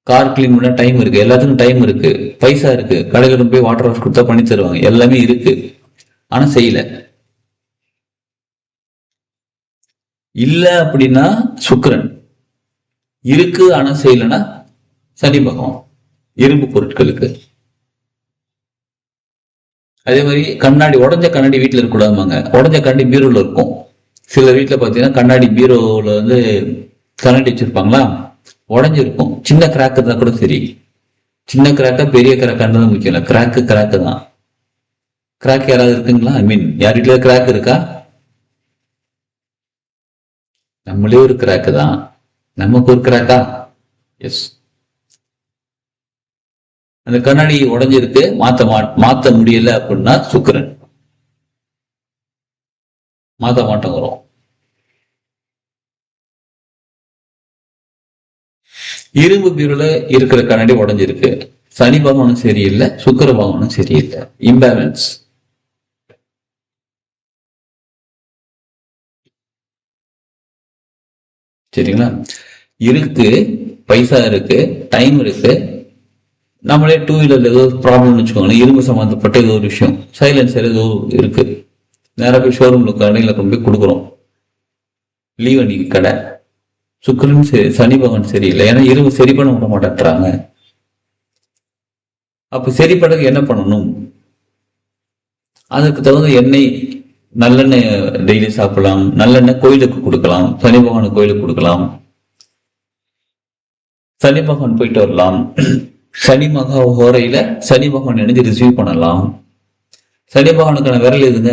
[SPEAKER 1] கார் கிளீன் பண்ண டைம் இருக்கு, எல்லாத்துக்கும் டைம் இருக்கு, பைசா இருக்கு, கடையில போய் வாட்டர் வாஷ் கொடுத்தா பண்ணி தருவாங்க, எல்லாமே இருக்கு. ஆனா செய்யல. இல்ல அப்படின்னா சுக்கிரன். இருக்கு ஆனா செய்யலன்னா சனி பகவான். இரும்பு பொருட்களுக்கு. அதே மாதிரி கண்ணாடி, உடஞ்ச கண்ணாடி வீட்டுல இருக்கக்கூடாதுமாங்க. உடஞ்ச கண்ணாடி பீரோல இருக்கும். சில வீட்டுல பாத்தீங்கன்னா கண்ணாடி பீரோல வந்து கண்ணாடி வச்சிருப்பாங்களா, உடஞ்சிருக்கும். சின்ன கிராக் இருந்தா கூட சரி, சின்ன கிராக்கா பெரிய கிராக்கான்றது முக்கியம் இல்லை, கிராக்கு தான். கிராக் யாராவது இருக்குங்களா? ஐ மீன், யார் வீட்டுல கிராக் இருக்கா? நம்மளே ஒரு கிராக்கு தான், நமக்கு ஒரு கிராக்கா? எஸ். அந்த கண்ணாடி உடைஞ்சிருக்கு, மாத்த முடியல அப்படின்னா சுக்கிரன் மாத்த மாட்டோங்கிறோம். இரும்பு பீரோல இருக்கிற கண்ணாடி உடைஞ்சிருக்கு, சனி பகவானும் சரியில்லை, சுக்கிர பகவானும் சரியில்லை, இம்பேலன்ஸ். சரிங்களா? இருக்கு, பைசா இருக்கு, டைம் இருக்கு. நம்மளே டூ வீலர்ல ஏதோ ப்ராப்ளம்னு வச்சுக்கோங்களேன், இரும்பு சம்பந்தப்பட்ட ஏதோ ஒரு விஷயம், சைலன்சர் ஏதோ இருக்கு, நேராக போய் ஷோரூம்ல கடையில கொண்டு போய் கொடுக்குறோம், லீவ் அன்னைக்கு கடை. சுக்கிரன் சரி, சனி பகவான் சரியில்லை, ஏன்னா இரும்பு சரி பண்ண விட மாட்டேன்றாங்க. அப்ப சரி பண்ணதுக்கு என்ன பண்ணணும்? அதுக்கு தகுந்த எண்ணெய், நல்லெண்ணெய் டெய்லி சாப்பிடலாம், நல்லெண்ணெய் கோயிலுக்கு கொடுக்கலாம், சனி பகவான் கோயிலுக்கு கொடுக்கலாம், சனி பகவான் போயிட்டு வரலாம். சனி மகா ஹோரையில சனி பகவான் இணைஞ்சு ரிசீவ் பண்ணலாம். சனி பகவானுக்கான விரல் எதுங்க?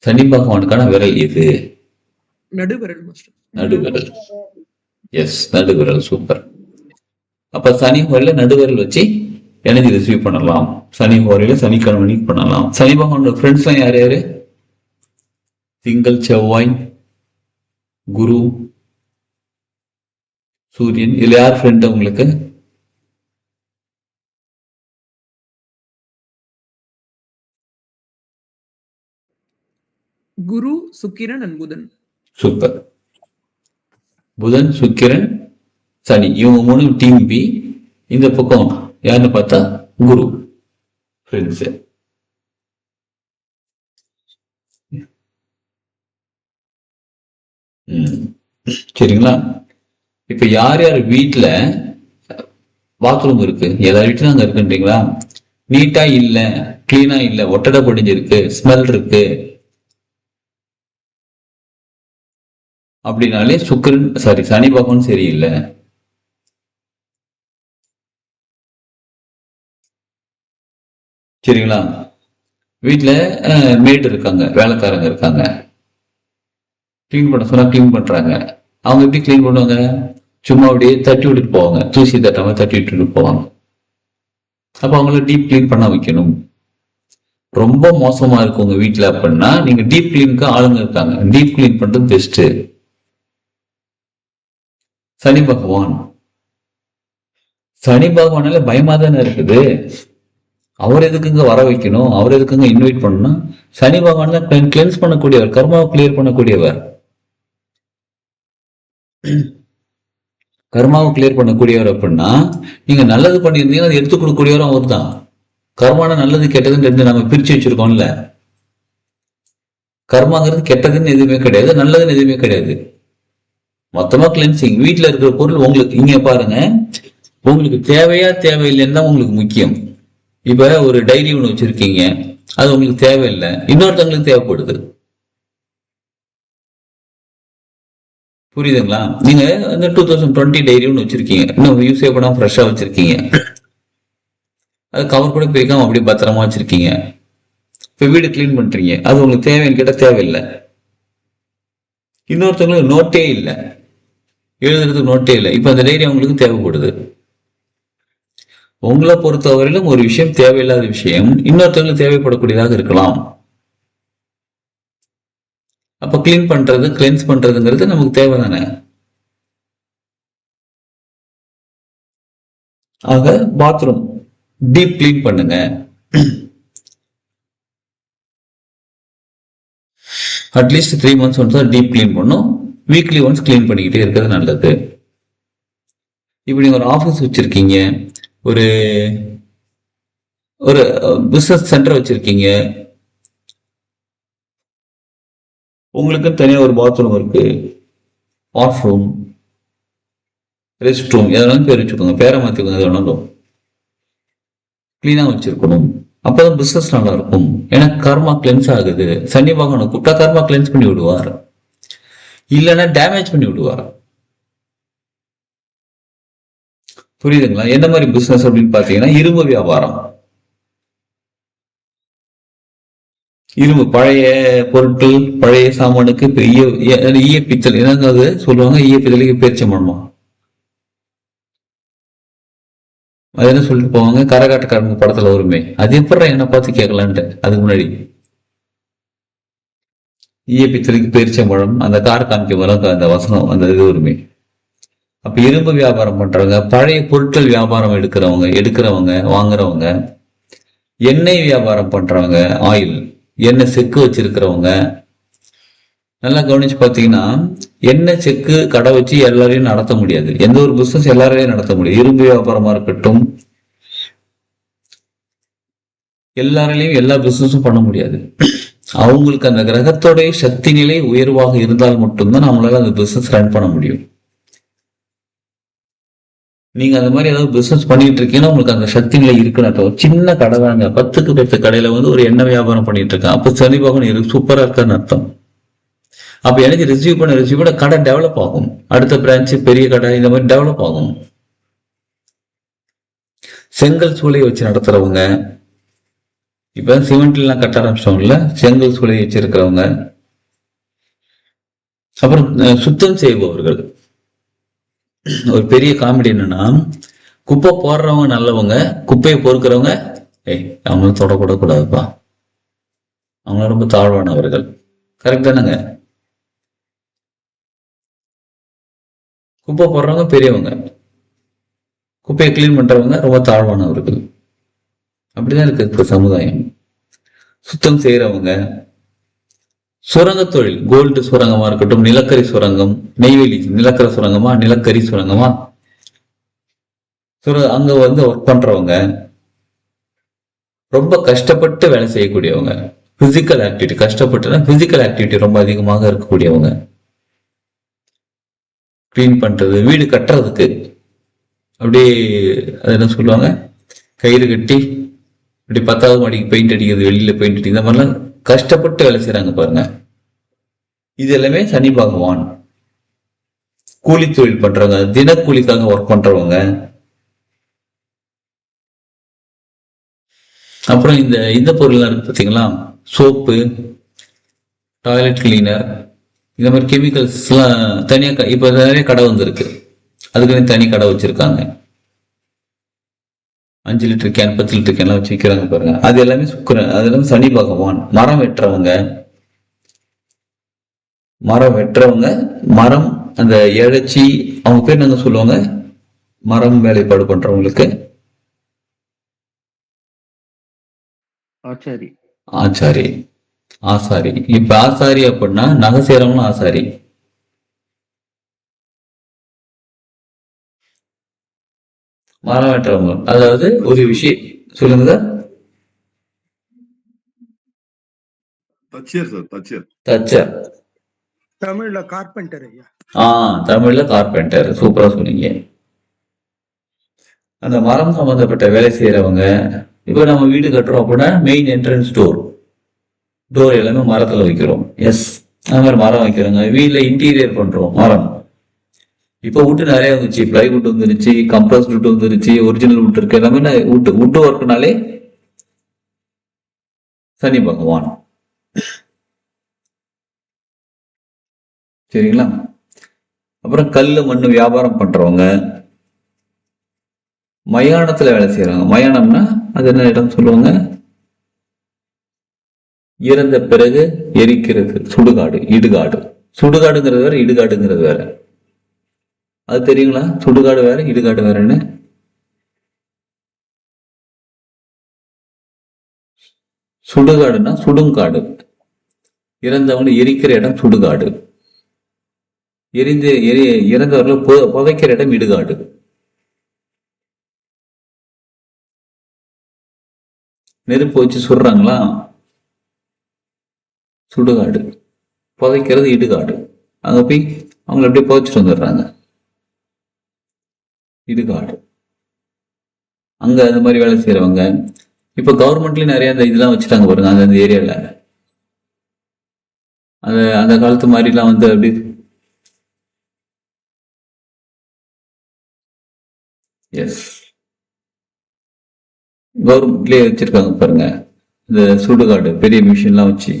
[SPEAKER 1] சனி பகவானுக்கான விரல் எது?
[SPEAKER 3] நடுவிரல் மாஸ்டர்.
[SPEAKER 1] நடுவிரல். எஸ், நடுவிரல். சூப்பர். அப்ப சனி ஹோரையில நடுவிரல் வச்சு எனர்ஜி ரிசீவ் பண்ணலாம். சனி ஹோரையில சனிக்கிழமை பண்ணலாம். சனி பகவானோட ஃப்ரெண்ட்ஸ் எல்லாம் யார் யாரு? திங்கள், செவ்வாய், குரு, சூரியன். இதுல யார் ஃப்ரெண்ட் உங்களுக்கு?
[SPEAKER 3] குரு, சுக்கிரன் அண்ட் புதன்.
[SPEAKER 1] சூப்பர். புதன், சுக்கிரன், சனி, இவங்க மூணு டீம் பி. இந்த பக்கம் யாருன்னு பார்த்தா குரு ஃப்ரெண்ட்ஸ். சரிங்களா? இப்ப யார் யார் வீட்டுல பாத்ரூம் இருக்கு, எல்லா வீட்லயும் அங்க இருக்குன்றீங்களா? நீட்டா இல்ல, கிளீனா இல்ல, ஒட்டடை படிஞ்சிருக்கு, ஸ்மெல் இருக்கு அப்படின்னாலே சுக்கிரன் சனி பகவான் சரியில்லை. சரிங்களா? வீட்டுல மேட் இருக்காங்க, வேலைக்காரங்க இருக்காங்க, கிளீன் பண்ண சொன்னா கிளீன் பண்றாங்க. அவங்க எப்படி கிளீன் பண்ணுவாங்க? சும்மா அப்படியே தட்டி விட்டுட்டு போவாங்க, தூசி தட்டாம தட்டி விட்டுட்டு போவாங்க. அப்ப அவங்கள டீப் கிளீன் பண்ண வைக்கணும். ரொம்ப மோசமா இருக்கு உங்க வீட்டுல அப்படின்னா நீங்க டீப் கிளீனுக்கு ஆளுங்க இருக்காங்க, டீப் கிளீன் பண்றது பெஸ்ட். சனி பகவான், சனி பகவானால பயமா தானே இருக்குது. அவர் எதுக்குங்க வர வைக்கணும், அவர் எதுக்குங்க இன்வைட் பண்ணணும்? சனி பகவான் தான் கிளென்ஸ் பண்ணக்கூடியவர், கர்மாவை கிளியர் பண்ணக்கூடியவர், கர்மாவை கிளியர் பண்ணக்கூடியவர். அப்படின்னா நீங்க நல்லது பண்ணியிருந்தீங்க, அதை எடுத்து கொடுக்கக்கூடியவரும் அவர் தான். கர்மான நல்லது கெட்டதுன்னு நம்ம பிரிச்சு வச்சிருக்கோம்ல. கர்மாங்கிறது கெட்டதுன்னு எதுவுமே கிடையாது, நல்லதுன்னு எதுவுமே கிடையாது. மொத்தமா கிளென்சிங். வீட்டுல இருக்கிற பொருள் உங்களுக்கு, இங்க பாருங்க, உங்களுக்கு தேவையா தேவையில்லைன்னு தான் உங்களுக்கு முக்கியம். இப்ப ஒரு டைரி ஒண்ணு வச்சிருக்கீங்க, அது உங்களுக்கு தேவையில்லை, இன்னொருத்தவங்களுக்கு தேவைப்படுது. புரியுதுங்களா? நீங்க இந்த 2020 டைரி ஒண்ணு வச்சிருக்கீங்க, இன்னும் யூஸே பண்ணாம ஃப்ரெஷ்ஷா வச்சிருக்கீங்க, அது கவர் கூட பிரிக்காம அப்படியே பத்திரமா வச்சிருக்கீங்க. இப்ப வீடு கிளீன் பண்றீங்க, அது உங்களுக்கு தேவைன்னு கேட்டா தேவையில்லை. இன்னொருத்தவங்களுக்கு நோட்டே இல்லை, எழுதுறதுக்கு நோட்டே இல்லை, இப்ப அந்த டைரி அவங்களுக்கு தேவைப்படுது. உங்களை பொறுத்தவரையிலும் ஒரு விஷயம் தேவையில்லாத விஷயம் இன்னொருத்தவங்களுக்கு தேவைப்படக்கூடியதாக இருக்கலாம். அப்ப கிளீன் பண்றது, கிளென்ஸ் பண்றதுங்கிறது நமக்கு தேவைதானே. ஆக பாத்ரூம் டீப் கிளீன் பண்ணுங்க. அட்லீஸ்ட் 3 months ஒன்ஸ் தான் டீப் கிளீன் பண்ணும். வீக்லி ஒன்ஸ் கிளீன் பண்ணிக்கிட்டே இருக்கிறது நல்லது. இப்ப நீங்க ஒரு ஆபீஸ் வச்சிருக்கீங்க, ஒரு ஒரு பிசினஸ் சென்டர் வச்சிருக்கீங்க, உங்களுக்கு தனியா ஒரு பாத்ரூம் இருக்கு, வாஷ்ரூம், ரெஸ்ட் ரூம், எதனாலும் பேர் வச்சுக்கோங்க, பேரை மாத்திக்கோங்க, எது வேணாலும். கிளீனா வச்சிருக்கணும். அப்பதான் பிசினஸ் நல்லா இருக்கும். ஏன்னா கர்மா கிளென்ஸ் ஆகுது. சனி பகவானை கூப்பிட்டா கர்மா கிளென்ஸ் பண்ணி விடுவார், இல்லைன்னா டேமேஜ் பண்ணி விடுவார். புரியுதுங்களா? என்ன மாதிரி பிசினஸ் அப்படின்னு பாத்தீங்கன்னா, இரும்பு வியாபாரம். இரும்பு பழைய பொருட்கள், பழைய சாமானுக்கு இப்ப ஈய பித்தல் என்னது சொல்லுவாங்க, ஈய பித்தலுக்கு பேரிச்சம்பழமா அது என்ன சொல்லிட்டு போவாங்க, கரகாட்டக்காரங்க படத்துல வருமே, அது எப்படி என்ன பார்த்து கேட்கலான்ட்டு. அதுக்கு முன்னாடி ஈய பித்தலுக்கு பேரிச்சம்பழம், அந்த கார் காமிக்க வர அந்த வசனம், அந்த இது வருமே. அப்ப இரும்பு வியாபாரம் பண்றவங்க, பழைய பொருட்கள் வியாபாரம் எடுக்கிறவங்க வாங்குறவங்க, எண்ணெய் வியாபாரம் பண்றவங்க, ஆயில் எண்ணெய் செக்கு வச்சிருக்கிறவங்க. நல்லா கவனிச்சு பாத்தீங்கன்னா, எண்ணெய் செக்கு கடை வச்சு எல்லாரையும் நடத்த முடியாது. எந்த ஒரு பிசினஸ் எல்லாரையும் நடத்த முடியாது. இரும்பு வியாபாரமா இருக்கட்டும், எல்லாராலையும் எல்லா பிசினஸும் பண்ண முடியாது. அவங்களுக்கு அந்த கிரகத்தோடைய சக்தி நிலை உயர்வாக இருந்தால் மட்டும்தான் நம்மளால அந்த பிசினஸ் ரன் பண்ண முடியும். நீங்க அந்த மாதிரி ஏதாவது பிசினஸ் பண்ணிட்டு இருக்கீங்கன்னா உங்களுக்கு அந்த சக்தி நிலை இருக்குன்னு ஒரு சின்ன கடை தாங்க, 10க்கு 10 கடையில ஒரு எண்ணெய் வியாபாரம் பண்ணிட்டு இருக்கேன், அப்ப சனி பகவான் சூப்பரா இருக்கான்னு அர்த்தம். அப்ப எனக்கு ரிசீவ் பண்ண கடை டெவலப் ஆகும். அடுத்த பிரான்ச் பெரிய கடை இந்த மாதிரி டெவலப் ஆகும். செங்கல் சூளை வச்சு நடத்துறவங்க, இப்ப சிமெண்ட் எல்லாம் கட்ட ஆரம்பிச்சவங்கல, செங்கல் சூளை வச்சிருக்கிறவங்க, அப்புறம் சுத்தம் செய்பவர்கள். ஒரு பெரிய காமெடி என்னன்னா, குப்பை போடுறவங்க நல்லவங்க, குப்பையை பொறுக்கிறவங்க அவங்களும் தொடக்கூடாதுப்பா, அவங்க ரொம்ப தாழ்வானவர்கள். கரெக்ட் தானங்க? குப்பை போடுறவங்க பெரியவங்க, குப்பையை கிளீன் பண்றவங்க ரொம்ப தாழ்வானவர்கள். அப்படிதான் இருக்கு இப்ப சமுதாயம். சுத்தம் செய்யறவங்க, சுரங்க தொழில், கோல்டு சுரங்கமா இருக்கட்டும், நிலக்கரி சுரங்கம், நெய்வேலி நிலக்கரி சுரங்கமா, நிலக்கரி சுரங்கமா, அங்க ஒர்க் பண்றவங்க, ரொம்ப கஷ்டப்பட்டு வேலை செய்யக்கூடியவங்க, பிசிக்கல் ஆக்டிவிட்டி, கஷ்டப்பட்டுனா பிசிக்கல் ஆக்டிவிட்டி ரொம்ப அதிகமாக இருக்கக்கூடியவங்க, கிளீன் பண்றது, வீடு கட்டுறதுக்கு அப்படியே அது என்ன சொல்லுவாங்க, கயிறு கட்டி இப்படி 10வது மாடிக்கு பெயிண்ட் அடிக்கிறது, வெளியில பெயிண்ட் அடிக்கிறது, இந்த மாதிரிலாம் கஷ்டப்பட்டு வேலை செய்யறாங்க பாருங்க. இது எல்லாமே சனி பகவான். கூலி தொழில் பண்றவங்க, தினக்கூலிக்காக ஒர்க் பண்றவங்க, அப்புறம் இந்த பொருள் இருக்கு பாத்தீங்களா, சோப்பு, டாய்லெட் கிளீனர், இந்த மாதிரி கெமிக்கல்ஸ் எல்லாம் தனியா இப்ப நிறைய கடை வந்திருக்கு, அதுக்கு தனி கடை வச்சிருக்காங்க. 5 லிட்டர் கேன், 10 லிட்டர் கேன் எல்லாம் வச்சு விற்கிறாங்க பாருங்க. அது எல்லாமே சுக்கிரன், அது எல்லாமே சனி பகவான். மரம் வெட்டுறவங்க, மரம் அந்த இழைச்சி, அவங்க பேர் நாங்க சொல்லுவாங்க, மரம் வேலைப்பாடு பண்றவங்களுக்கு ஆசாரி. இப்ப ஆசாரி அப்படின்னா நகை செய்யறவங்களும் ஆசாரி. மரம் வெட்டுறவங்க, அதாவது ஒரு விஷயம் சொல்லுங்க. தச்சர்.
[SPEAKER 2] தமிழ்ல கார்பெண்டர் ஐயா.
[SPEAKER 1] தமிழ்ல கார்பெண்டர். சூப்பரா சொன்னீங்க. அந்த மரம் சம்பந்தப்பட்ட வேலை செய்யறவங்க, இப்ப நம்ம வீடு கட்டுறோம் அப்படின்னா மெயின் என்ட்ரன்ஸ் டோர் எல்லாமே மரத்துல வைக்கிறோம். எஸ், அந்த மாதிரி மரம் வைக்கிறோங்க. வீட்டுல இன்டீரியர் பண்றோம், மரம். இப்ப வுட்டு நிறைய வந்துச்சு, பிளைவுட் வந்துருச்சு, கம்ப்ரஸ்ட் வுட் வந்துருச்சு, ஒரிஜினல் வுட் இருக்கு, எல்லாமே வுட் ஒர்க்னாலே சனி பகவான். சரிங்களா? அப்புறம் கல்லு மண்ணு வியாபாரம் பண்றவங்க, மயானத்துல வேலை செய்யறாங்க. மயானம்னா அது என்ன இடம் சொல்லுவாங்க, இறந்த பிறகு எரிக்கிறது, சுடுகாடு, இடுகாடு. சுடுகாடுங்கிறது வேற, இடுகாடுங்கிறது வேற. அது தெரியுங்களா? சுடுகாடு வேற, இடுகாடு வேறன்னு. சுடுகாடுன்னா சுடுங்காடு, இறந்தவங்க எரிக்கிற இடம் சுடுகாடு, இறந்தவர்கள் புதைக்கிற இடம் இடுகாடு. நெருப்பு வச்சு சுடுறாங்களா, சுடுகாடு. புதைக்கிறது இடுகாடு. அங்க போய் அவங்களை அப்படியே புதைச்சிட்டு வந்துடுறாங்க, இடுகாடு. அங்க அந்த மாதிரி வேலை செய்யறவங்க. இப்ப கவர்மெண்ட்லயும் நிறைய அந்த இதெல்லாம் வச்சுட்டாங்க பாருங்க, அந்த ஏரியால. அந்த அந்த காலத்து மாதிரி எல்லாம் வந்து அப்படி எஸ் கவர்மெண்ட்லயே வச்சிருக்காங்க பாருங்க, இந்த சுடுகாடு பெரிய மிஷின்லாம் வச்சு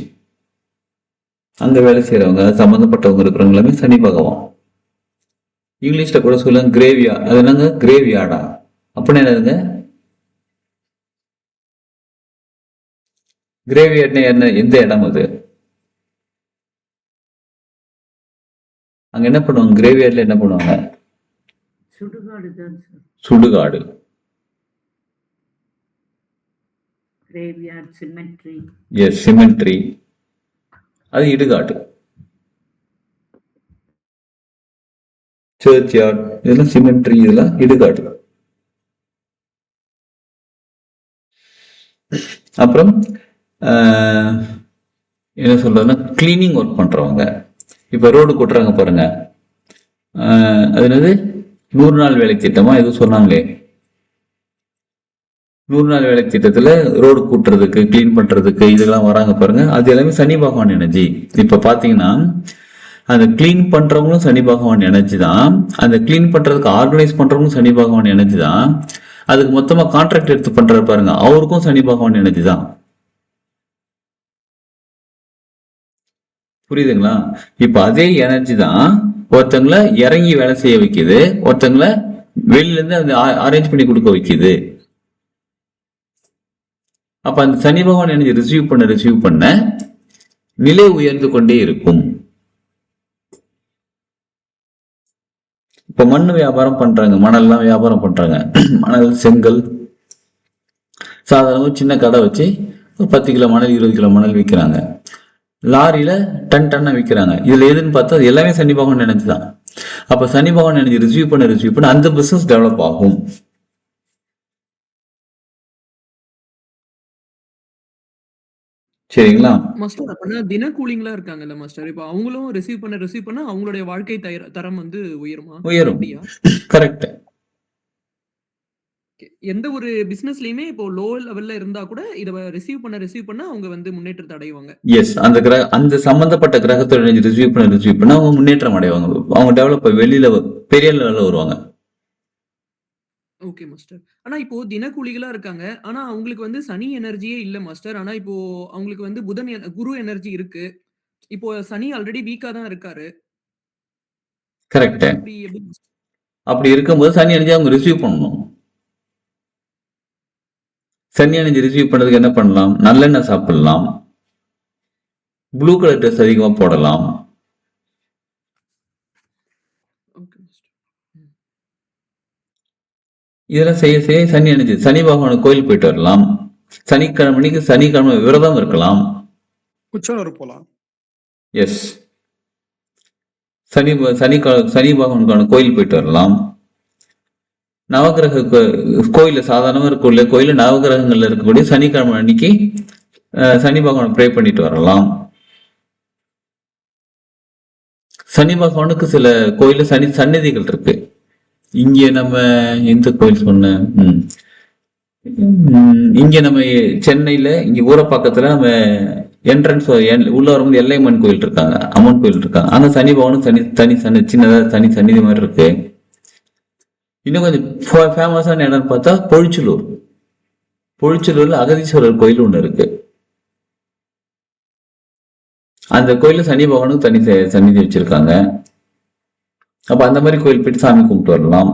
[SPEAKER 1] அங்க வேலை செய்யறவங்க, அது சம்பந்தப்பட்டவங்க இருக்கிறவங்க எல்லாமே சனி பகவான். இங்கிலீஷ்ல கூட சொல்லுங்க கிரேவியார்ட். அது என்னங்க கிரேவியார்டா? அப்படின்னு என்னதுங்க கிரேவியார்ட்னா என்ன, எந்த இடம் அது? அங்க என்ன பண்ணுவாங்க கிரேவியார்ட்ல, என்ன பண்ணுவாங்க?
[SPEAKER 4] சுடுகாடு தான் சார்.
[SPEAKER 1] சுடுகாடு.
[SPEAKER 4] Graveyard, cemetery.
[SPEAKER 1] Yes, cemetery. அது இடுகாடு. சர்ச் யார்ட் இதெல்லாம் சிமெண்ட்ரி, இதெல்லாம் இடுகாடு. அப்புறம் என்ன சொல்றதுன்னா கிளீனிங் ஒர்க் பண்றவங்க. இப்ப ரோடு கொட்டுறாங்க பாருங்க, அது என்னது 100 நாள் வேலை திட்டமா எதுவும் சொன்னாங்களே, 100 நாள் வேலை திட்டத்துல ரோடு கூட்டுறதுக்கு கிளீன் பண்றதுக்கு இதெல்லாம் வராங்க பாருங்க, அது எல்லாமே சனி பகவான் எனர்ஜி. இப்ப பாத்தீங்கன்னா அந்த கிளீன் பண்றவங்களும் சனி பகவான் எனர்ஜி தான், அந்த கிளீன் பண்றதுக்கு ஆர்கனைஸ் பண்றவங்களும் சனி பகவான் எனர்ஜி தான், அதுக்கு மொத்தமா கான்ட்ராக்ட் எடுத்து பண்றாரு பாருங்க, அவருக்கும் சனி பகவான் எனர்ஜி தான். புரியுதுங்களா? இப்ப அதே எனர்ஜி தான் ஒருத்தங்களை இறங்கி வேலை செய்ய வைக்குது, ஒருத்தங்களை வெளியில இருந்து அந்த அரேஞ்ச் பண்ணி கொடுக்க வைக்குது. அப்ப அந்த சனி பகவான் எனர்ஜி ரிசீவ் பண்ண நிலை உயர்ந்து கொண்டே இருக்கும். இப்ப மண் வியாபாரம் பண்றாங்க, மணல்லாம் வியாபாரம் பண்றாங்க, மணல் செங்கல் சாதாரணமா சின்ன கடை வச்சு 10 கிலோ மணல் 20 கிலோ மணல் விற்கிறாங்க, லாரியில டன்னா விற்கிறாங்க. இதுல எதுன்னு பார்த்தா அது எல்லாமே சனி பகவான் எனர்ஜி தான். அப்ப சனி பகவான் எனர்ஜி ரிசீவ் பண்ண அந்த பிசினஸ் டெவலப் ஆகும். சரிங்களா
[SPEAKER 3] மாஸ்டர்? அப்படின்னா தினக்கூலிங்களா இருக்காங்கல்ல மாஸ்டர், இப்ப அவங்களும் ரிசீவ் பண்ண அவங்களுடைய வாழ்க்கை தரம் வந்து உயருமா?
[SPEAKER 1] உயரும்.
[SPEAKER 3] அப்படியா?
[SPEAKER 1] கரெக்ட்.
[SPEAKER 3] எந்த ஒரு பிசினஸ்லயுமே இப்போ லோ லெவல்ல இருந்தா கூட இத ரிசீவ் பண்ண அவங்க வந்து முன்னேற்றத்தை அடைவாங்க.
[SPEAKER 1] எஸ், அந்த சம்பந்தப்பட்ட கிரகத்தோட எனர்ஜி ரிசீவ் பண்ண அவங்க முன்னேற்றம் அடைவாங்க, அவங்க டெவலப் வெளியில பெரிய லெவல்ல வருவாங்க.
[SPEAKER 3] Okay master. ஆனா இப்போ தினக்கூலிகளா இருக்காங்க, ஆனா அவங்களுக்கு வந்து சனி எனர்ஜியே இல்ல மாஸ்டர். ஆனா இப்போ அவங்களுக்கு வந்து குரு எனர்ஜி இருக்கு. இப்போ சனி ஆல்ரெடி வீக்கா தான் இருக்காரு.
[SPEAKER 1] கரெக்ட்.
[SPEAKER 3] அப்படி எப்படி மாஸ்டர்?
[SPEAKER 1] அப்படி இருக்கும்போது சனி எனர்ஜி அவங்க ரிசீவ் பண்ணணும். சனி எனர்ஜி ரிசீவ் பண்ணதுக்கு என்ன பண்ணலாம்? நல்லெண்ணெய் சாப்பிடலாம், ப்ளூ கலர் ட்ரெஸ் அதிகமா போடலாம்.
[SPEAKER 3] Okay master.
[SPEAKER 1] இதெல்லாம் செய்ய செய்ய சனி எனர்ஜி, சனி பகவான் கோயில் போயிட்டு வரலாம், சனிக்கிழமை விரதம் இருக்கலாம்.
[SPEAKER 2] உச்சவர போலாம்.
[SPEAKER 1] எஸ், சனி பகவானுக்கான கோயில் போயிட்டு வரலாம். நவகிரக கோயில சாதாரணமா இருக்கக்கூடிய கோயில நவகிரகங்கள்ல இருக்கக்கூடிய சனிக்கிழமை அன்னைக்கு சனி பகவான் ப்ரே பண்ணிட்டு வரலாம். சனி பகவானுக்கு சில கோயில சனி சந்நிதிகள் இருக்கு. இங்க நம்ம எந்த கோயில் சொன்ன, இங்க நம்ம சென்னையில இங்க ஊரப்பாக்கத்துல நம்ம என்ட்ரன்ஸ் உள்ள வரும்போது எல்லையம்மன் கோயில் இருக்காங்க, அம்மன் கோயில் இருக்காங்க, அங்க சனி பகவானும் தனி சின்னதா தனி சந்நிதி மாதிரி இருக்கு. இன்னும் கொஞ்சம் ஃபேமஸான இடம்னு பார்த்தா பொழிச்சலூர்ல அகதீஸ்வரர் கோயில் ஒண்ணு இருக்கு. அந்த கோயில சனி பகவானுக்கு தனி சந்நிதி வச்சிருக்காங்க. அப்ப அந்த மாதிரி கோயில் போயிட்டு சாமி கும்பிட்டு வரலாம்.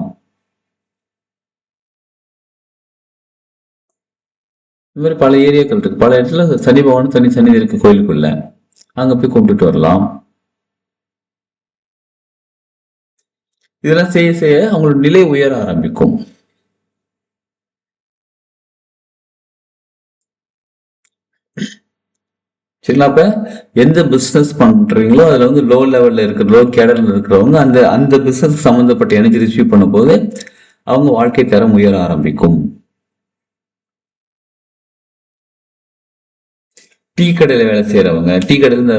[SPEAKER 1] இந்த மாதிரி பல ஏரியாக்கள் இருக்கு, பல இடத்துல சனி பகவானுக்கு தனி சந்நிதி இருக்கு கோயிலுக்குள்ள, அங்க போய் கும்பிட்டுட்டு வரலாம். இதெல்லாம் செய்ய செய்ய அவங்களோட நிலை உயர ஆரம்பிக்கும். சரிங்களா? அப்ப எந்த பிசினஸ் பண்றீங்களோ அதுல வந்து லோ லெவல்ல லோ கேடர்ல இருக்கிறவங்க அந்த பிசினஸ் சம்பந்தப்பட்ட எனர்ஜி ரிசீவ் பண்ணும்போது அவங்க வாழ்க்கை தரம் உயர ஆரம்பிக்கும். டீ கடையில வேலை செய்யறவங்க, டீ கடையில இந்த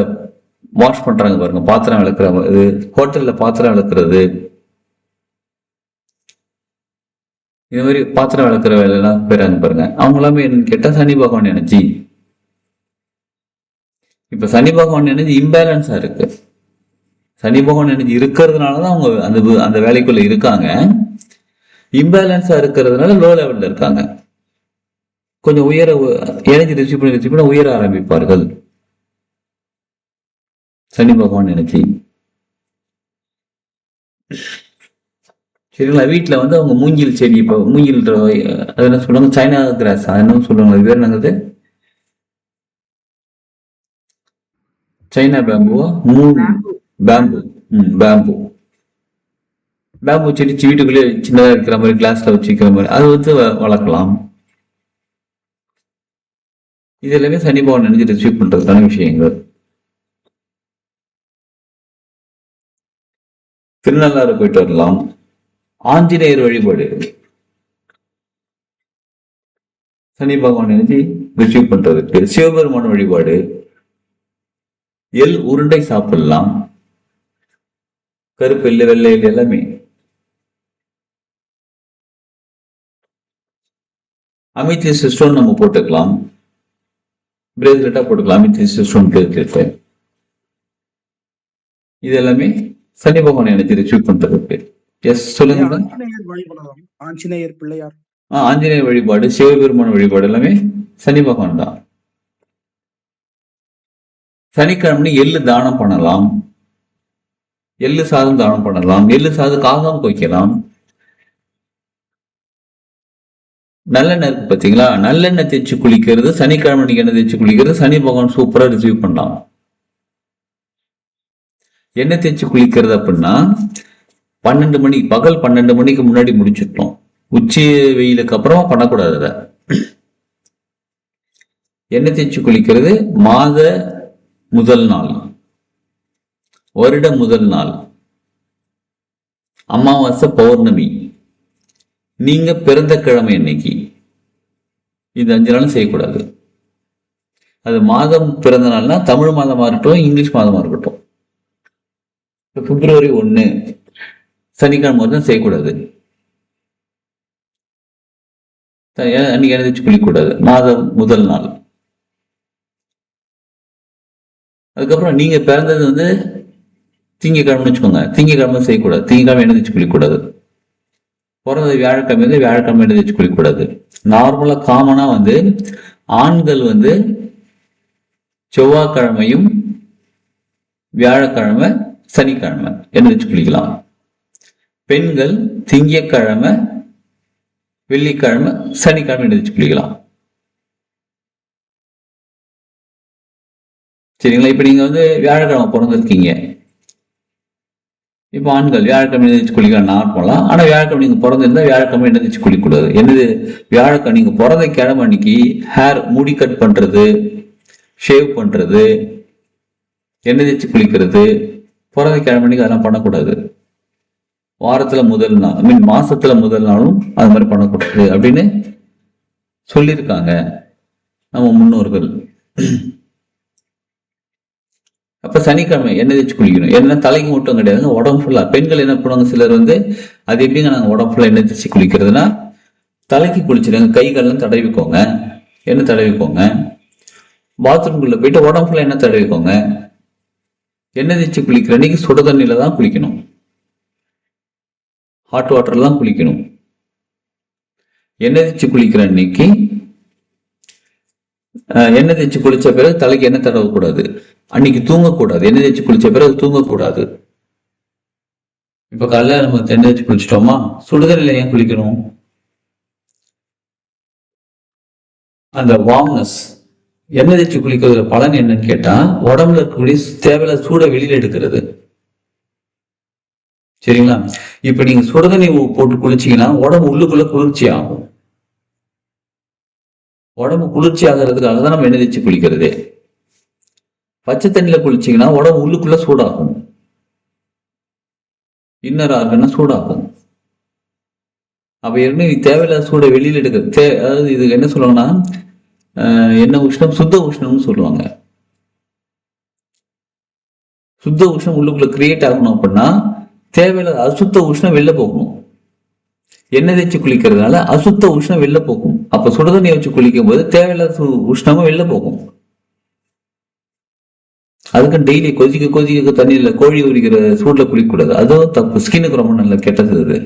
[SPEAKER 1] வாஷ் பண்றாங்க பாருங்க, பாத்திரம் விளக்குறவங்க, ஹோட்டல்ல பாத்திரம் விளக்குறது, இந்த மாதிரி பாத்திரம் விளக்குற வேலையெல்லாம் போயிறாங்க பாருங்க, அவங்க எல்லாமே என்னன்னு கேட்டா சனி பகவான் எனர்ஜி. இப்ப சனி பகவான் எனர்ஜி இம்பேலன்ஸா இருக்கு. சனி பகவான் எனர்ஜி இருக்கிறதுனாலதான் அவங்க அந்த வேலைக்குள்ள இருக்காங்க. இம்பேலன்ஸா இருக்கிறதுனால லோ லெவல்ல இருக்காங்க. கொஞ்சம் உயர எனர்ஜி ரிசீவ் பண்ணி உயர ஆரம்பிப்பார்கள். சனி பகவான் எனர்ஜி சரிங்களா. வீட்டுல வந்து அவங்க மூங்கில் செடி, இப்போ மூங்கில் அது என்ன சொல்லுவாங்க, சைனா கிராஸ், அது என்ன சொல்லுவாங்க, அது பேர் என்னங்குது, சைனா பேம்புவா, பேம்பு. பேம்பு பேம்பு செடி வீட்டுக்குள்ளே சின்னதா இருக்கிற மாதிரி கிளாஸ்ல வச்சுக்கிற மாதிரி அது வந்து வளர்க்கலாம். இது எல்லாமே சனி பகவான் எனர்ஜி ரிசீவ் பண்றதுக்கான விஷயங்கள். திருநள்ளாறு போயிட்டு வரலாம். ஆஞ்சநேயர் வழிபாடு சனி பகவான் எனர்ஜி ரிசீவ் பண்றதுக்கு. சிவபெருமான வழிபாடு. எள் உருண்டை சாப்பிடலாம். கருப்பு எள்ளு, வெள்ளை எள்ளு எல்லாமே. அமித்திஸ்ட் ஸ்டோன் நம்ம போட்டுக்கலாம், பிரேஸ்லெட்டா போட்டுக்கலாம். Amethyst stone bracelet. இது எல்லாமே சனி பகவான் எனர்ஜி ரிசீவ் பண்றதுக்கு. எஸ் சொல்லுங்க.
[SPEAKER 2] ஆஞ்சநேயர் வழிபடலாம். ஆஞ்சநேயர் பிள்ளையார்,
[SPEAKER 1] ஆஞ்சநேயர் வழிபாடு, சிவபெருமான வழிபாடு எல்லாமே சனி பகவான் தான். சனிக்கிழமை எள்ளு தானம் பண்ணலாம். எள்ளு சாதம் தானம் பண்ணலாம். எள்ளு சாதம் காகம் வைக்கலாம். நல்லெண்ணெய் இருக்கு பாத்தீங்களா, நல்லெண்ணெய் தேய்ச்சி குளிக்கிறது, சனிக்கிழமை எண்ணெய் தேய்ச்சி குளிக்கிறது சனி பகவான் சூப்பரா ரிசீவ் பண்ணலாம். எண்ணெய் தேய்ச்சி குளிக்கிறது அப்படின்னா 12 மணி, பகல் 12 மணிக்கு முன்னாடி முடிச்சிட்டோம். உச்சி வெயிலுக்கு அப்புறமா பண்ணக்கூடாது. அதை எண்ணெய் தேய்ச்சி குளிக்கிறது மாத முதல் நாள், வருட முதல் நாள், அமாவாசை, பௌர்ணமி, நீங்க பிறந்த கிழமை அன்னைக்கு, இது 5 நாளும் செய்யக்கூடாது. அது மாதம் பிறந்த நாள்னா தமிழ் மாதமா இருக்கட்டும், இங்கிலீஷ் மாதமா இருக்கட்டும். பிப்ரவரி 1 சனிக்கிழமை வரைக்கும் செய்யக்கூடாது. அன்னைக்கு எண்ணெய் குளிக்கக்கூடாது, மாதம் முதல் நாள். அதுக்கப்புறம் நீங்க பிறந்தது வந்து திங்கக்கிழமைன்னு வச்சுக்கோங்க, திங்கக்கிழமை செய்யக்கூடாது. திங்கக்கிழமை எண்ணெய் தேய்ச்சி குளிக்கக்கூடாது. பிறந்தது வியாழக்கிழமை வந்து வியாழக்கிழமை எண்ணெய் தேய்ச்சி குளிக்கக்கூடாது. நார்மலா காமனா வந்து ஆண்கள் வந்து செவ்வாய்க்கிழமையும் வியாழக்கிழமை, சனிக்கிழமை எண்ணெய் தேய்ச்சி குளிக்கலாம். பெண்கள் திங்கக்கிழமை, வெள்ளிக்கிழமை, சனிக்கிழமை எண்ணெய் தேய்ச்சி குளிக்கலாம். சரிங்களா. இப்ப நீங்க வந்து வியாழக்கிழமை பிறந்திருக்கீங்க, இப்ப ஆண்கள் வியாழக்கிழமை எண்ணெய் தேய்ச்சி குளிக்கலாம் நார்மலா. ஆனா வியாழக்கிழமை நீங்க பிறந்திருந்தா வியாழக்கிழமை எண்ணெய் தேய்ச்சி குளிக்கக்கூடாது. என்னது, வியாழக்கிழமை நீங்க பிறந்த கிழமை அன்னைக்கு ஹேர் முடி கட் பண்றது, ஷேவ் பண்றது, எண்ணெய் தேய்ச்சி குளிக்கிறது, பிறந்த கிழமை அன்னைக்கு அதெல்லாம் பண்ணக்கூடாது. வாரத்துல முதல் நாள், மாசத்துல முதல் நாளும் அது மாதிரி பண்ணக்கூடாது அப்படின்னு சொல்லியிருக்காங்க நம்ம முன்னோர்கள். அப்ப சனிக்கிழமை எண்ணெய் தேய்ச்சி குளிக்கணும். என்ன தலைக்கு மட்டும் கிடையாதுங்க, உடம்பு ஃபுல்லா. பெண்கள் என்ன பண்ணுவாங்க, சிலர் வந்து அது எப்படிங்க நாங்க உடம்பு ஃபுல்லா எண்ணெய் தேய்ச்சி குளிக்கிறதுனா, தலைக்கு குளிச்சிடுங்க, கைகள்லாம் தடவிக்கோங்க, எண்ணெய் தடவிக்கோங்க. பாத்ரூம்குள்ள போயிட்டு உடம்பு ஃபுல்லா எண்ணெய் தடவிக்கோங்க. எண்ணெய் தேய்ச்சி குளிக்கிற அன்னைக்கு சுட தண்ணியில தான் குளிக்கணும், ஹாட் வாட்டர்ல தான் குளிக்கணும். எண்ணெய் தேய்ச்சி குளிக்கிற அன்னைக்கு எண்ணெய் தேய்ச்சி குளிச்ச பிறகு தலைக்கு எண்ணெய் தடவக்கூடாது. அன்னைக்கு தூங்கக்கூடாது. எண்ணெய் தேய்ச்சி குளிச்ச பிறகு தூங்கக்கூடாது. இப்ப காலையில நம்ம எண்ணெய் தேய்ச்சி குளிச்சிட்டோமா, சுடுதண்ணில ஏன் குளிக்கணும்? அந்த வார்ம்னஸ், எண்ணெய் தேய்ச்சி குளிக்கிறதுல பலன் என்னன்னு கேட்டா, உடம்புல இருக்கக்கூடிய தேவையில்ல சூட வெளியில எடுக்கிறது. சரிங்களா. இப்ப நீங்க சுடுதண்ணி போட்டு குளிச்சீங்கன்னா உடம்பு உள்ளுக்குள்ள குளிர்ச்சி ஆகும். உடம்பு குளிர்ச்சி ஆகிறதுக்காக தான் நம்ம எண்ணெய் தேய்ச்சி குளிக்கிறதே. பச்சை தண்ணியில குளிச்சீங்கன்னா உடம்பு உள்ளுக்குள்ள சூடாகும், இன்னர் ஆர்கன் சூடாகும். அப்ப ஏற்கனவே தேவையில்லாத சூட வெளியில எடுக்க அதாவது இது என்ன சொல்லுவாங்கன்னா, என்ன உஷ்ணம், சுத்த உஷ்ணம்னு சொல்லுவாங்க. சுத்த உஷ்ணம் உள்ளுக்குள்ள கிரியேட் ஆகணும் அப்படின்னா தேவையில்லாத அசுத்த உஷ்ணம் வெளில போகணும். எண்ணெய் தேய்ச்சி குளிக்கிறதுனால அசுத்த உஷ்ணம் வெளில போகும். அப்ப சுடுதண்ணியை வச்சு குளிக்கும் போது தேவையில்லாத உஷ்ணமும் வெளில போகும். அதுக்கு டெய்லி கொதிக்க கொதிக்க தண்ணியில கோழி உரிக்கிற சூடுல குளிக்கக்கூடாது. அதுவும் தப்பு. ஸ்கின்னுக்கு ரொம்ப நல்ல கெட்டது அது.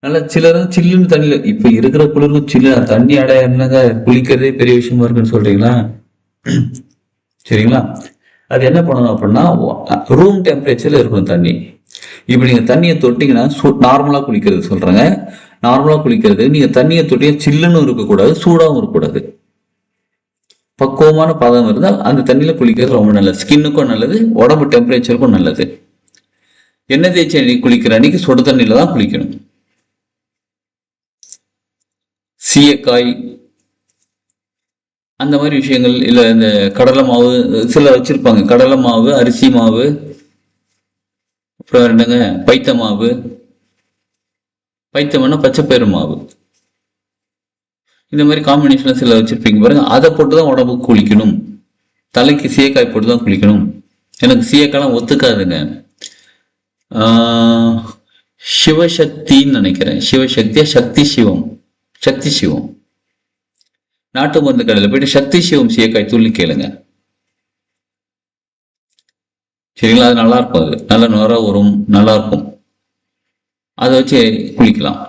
[SPEAKER 1] நல்லா சிலரும் சில்லுன்னு தண்ணியில இப்ப இருக்கிற குளிரும் சில்லு தண்ணி அடையாங்க குளிக்கிறதே பெரிய விஷயமா இருக்குன்னு சொல்றீங்களா? சரிங்களா? அது என்ன பண்ணணும் அப்படின்னா ரூம் டெம்பரேச்சர்ல இருக்கணும் தண்ணி. இப்ப நீங்க தண்ணியை தொட்டிங்கன்னா நார்மலா குளிக்கிறது சொல்றேங்க. நார்மலா குளிக்கிறது நீங்க தண்ணியை தொட்டியா சில்லுன்னு இருக்கக்கூடாது, சூடாவும் இருக்கக்கூடாது. பக்குவமான பதம் இருந்தால் அந்த தண்ணியில குளிக்கிறது ரொம்ப நல்லது. ஸ்கின்னுக்கும் நல்லது, உடம்பு டெம்பரேச்சருக்கும் நல்லது. எண்ணெய் தேய்ச்சி அன்னைக்கு குளிக்கிற அன்னைக்கு சுடு தண்ணியில தான் குளிக்கணும். சீயக்காய் அந்த மாதிரி விஷயங்கள் இல்ல, இந்த கடலை மாவு சில வச்சிருப்பாங்க. கடலை மாவு, அரிசி மாவு, அப்புறம் என்னங்க பைத்த மாவு. பைத்தம்னா பச்சைப்பயிறு மாவு. இந்த மாதிரி காம்பினேஷன்ல சில வச்சிருப்பீங்க பாருங்க. அதை போட்டுதான் உடம்புக்கு குளிக்கணும். தலைக்கு சீயக்காய் போட்டுதான் குளிக்கணும். எனக்கு சீயக்காய்லாம் ஒத்துக்காதுங்க. சிவசக்தின்னு நினைக்கிறேன். சிவசக்தியா சக்தி சிவம், சக்தி சிவம். நாட்டு மருந்து கடையில் போயிட்டு சக்தி சிவம் சீயக்காய் தூள்ளி கேளுங்க. சரிங்களா? அது நல்லா இருக்கும். அது நல்ல நுர வரும், நல்லா இருக்கும். அதை வச்சு குளிக்கலாம்.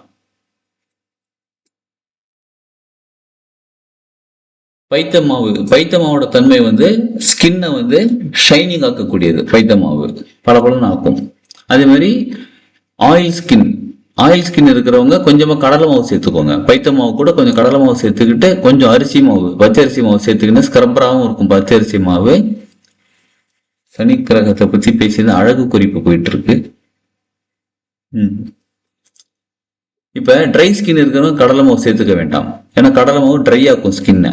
[SPEAKER 1] பைத்த மாவு, பைத்த மாவோட தன்மை வந்து ஸ்கின்னை வந்து ஷைனிங் ஆக்கக்கூடியது. பைத்த மாவு பளபளன்னு ஆக்கும். அதே மாதிரி ஆயில் ஸ்கின், ஆயில் ஸ்கின் இருக்கிறவங்க கொஞ்சமா கடலை மாவு சேர்த்துக்கோங்க. பைத்த மாவு கூட கொஞ்சம் கடலை மாவு சேர்த்துக்கிட்டு கொஞ்சம் அரிசி மாவு, பச்சரிசி மாவு சேர்த்துக்கிட்டு ஸ்க்ரப்பராகவும் இருக்கும் பச்சரிசி மாவு. சனி கிரகத்தை பத்தி பேசியது அழகு குறிப்பு போயிட்டு இருக்கு. இப்ப ட்ரை ஸ்கின் இருக்கிறவங்க கடலை மாவு சேர்த்துக்க வேண்டாம். ஏன்னா கடலை மாவு ட்ரை ஆக்கும் ஸ்கின்னை.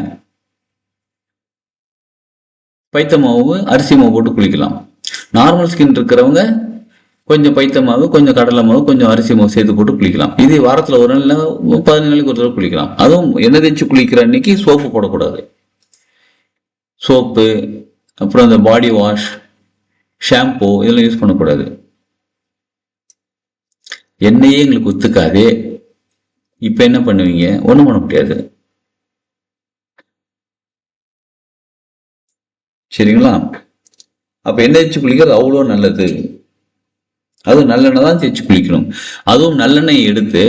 [SPEAKER 1] பைத்த மாவு, அரிசி மாவு போட்டு குளிக்கலாம். நார்மல் ஸ்கின் இருக்கிறவங்க கொஞ்சம் பைத்த மாவு, கொஞ்சம் கடலை மாவு, கொஞ்சம் அரிசி மாவு சேர்த்து போட்டு குளிக்கலாம். இது வாரத்துல ஒரு நாள் 15 நாளைக்கு ஒரு தடவை குளிக்கலாம். அதுவும் எண்ணெய் தேய்ச்சி குளிக்கிற அன்னைக்கு சோப்பு போடக்கூடாது. சோப்பு, அப்புறம் அந்த பாடி வாஷ், ஷாம்பு இதெல்லாம் யூஸ் பண்ணக்கூடாது. எண்ணெயே எங்களுக்கு ஒத்துக்காதே, இப்ப என்ன பண்ணுவீங்க? ஒண்ணும் பண்ண முடியாது. சரிங்களா? அப்ப எண்ணெய் தேய்ச்சி குளிக்கிறது அவ்வளோ நல்லது. அதுவும் நல்லெண்ணெய் தான் தேய்ச்சி குளிக்கணும். அதுவும் நல்லெண்ணெய் எடுத்து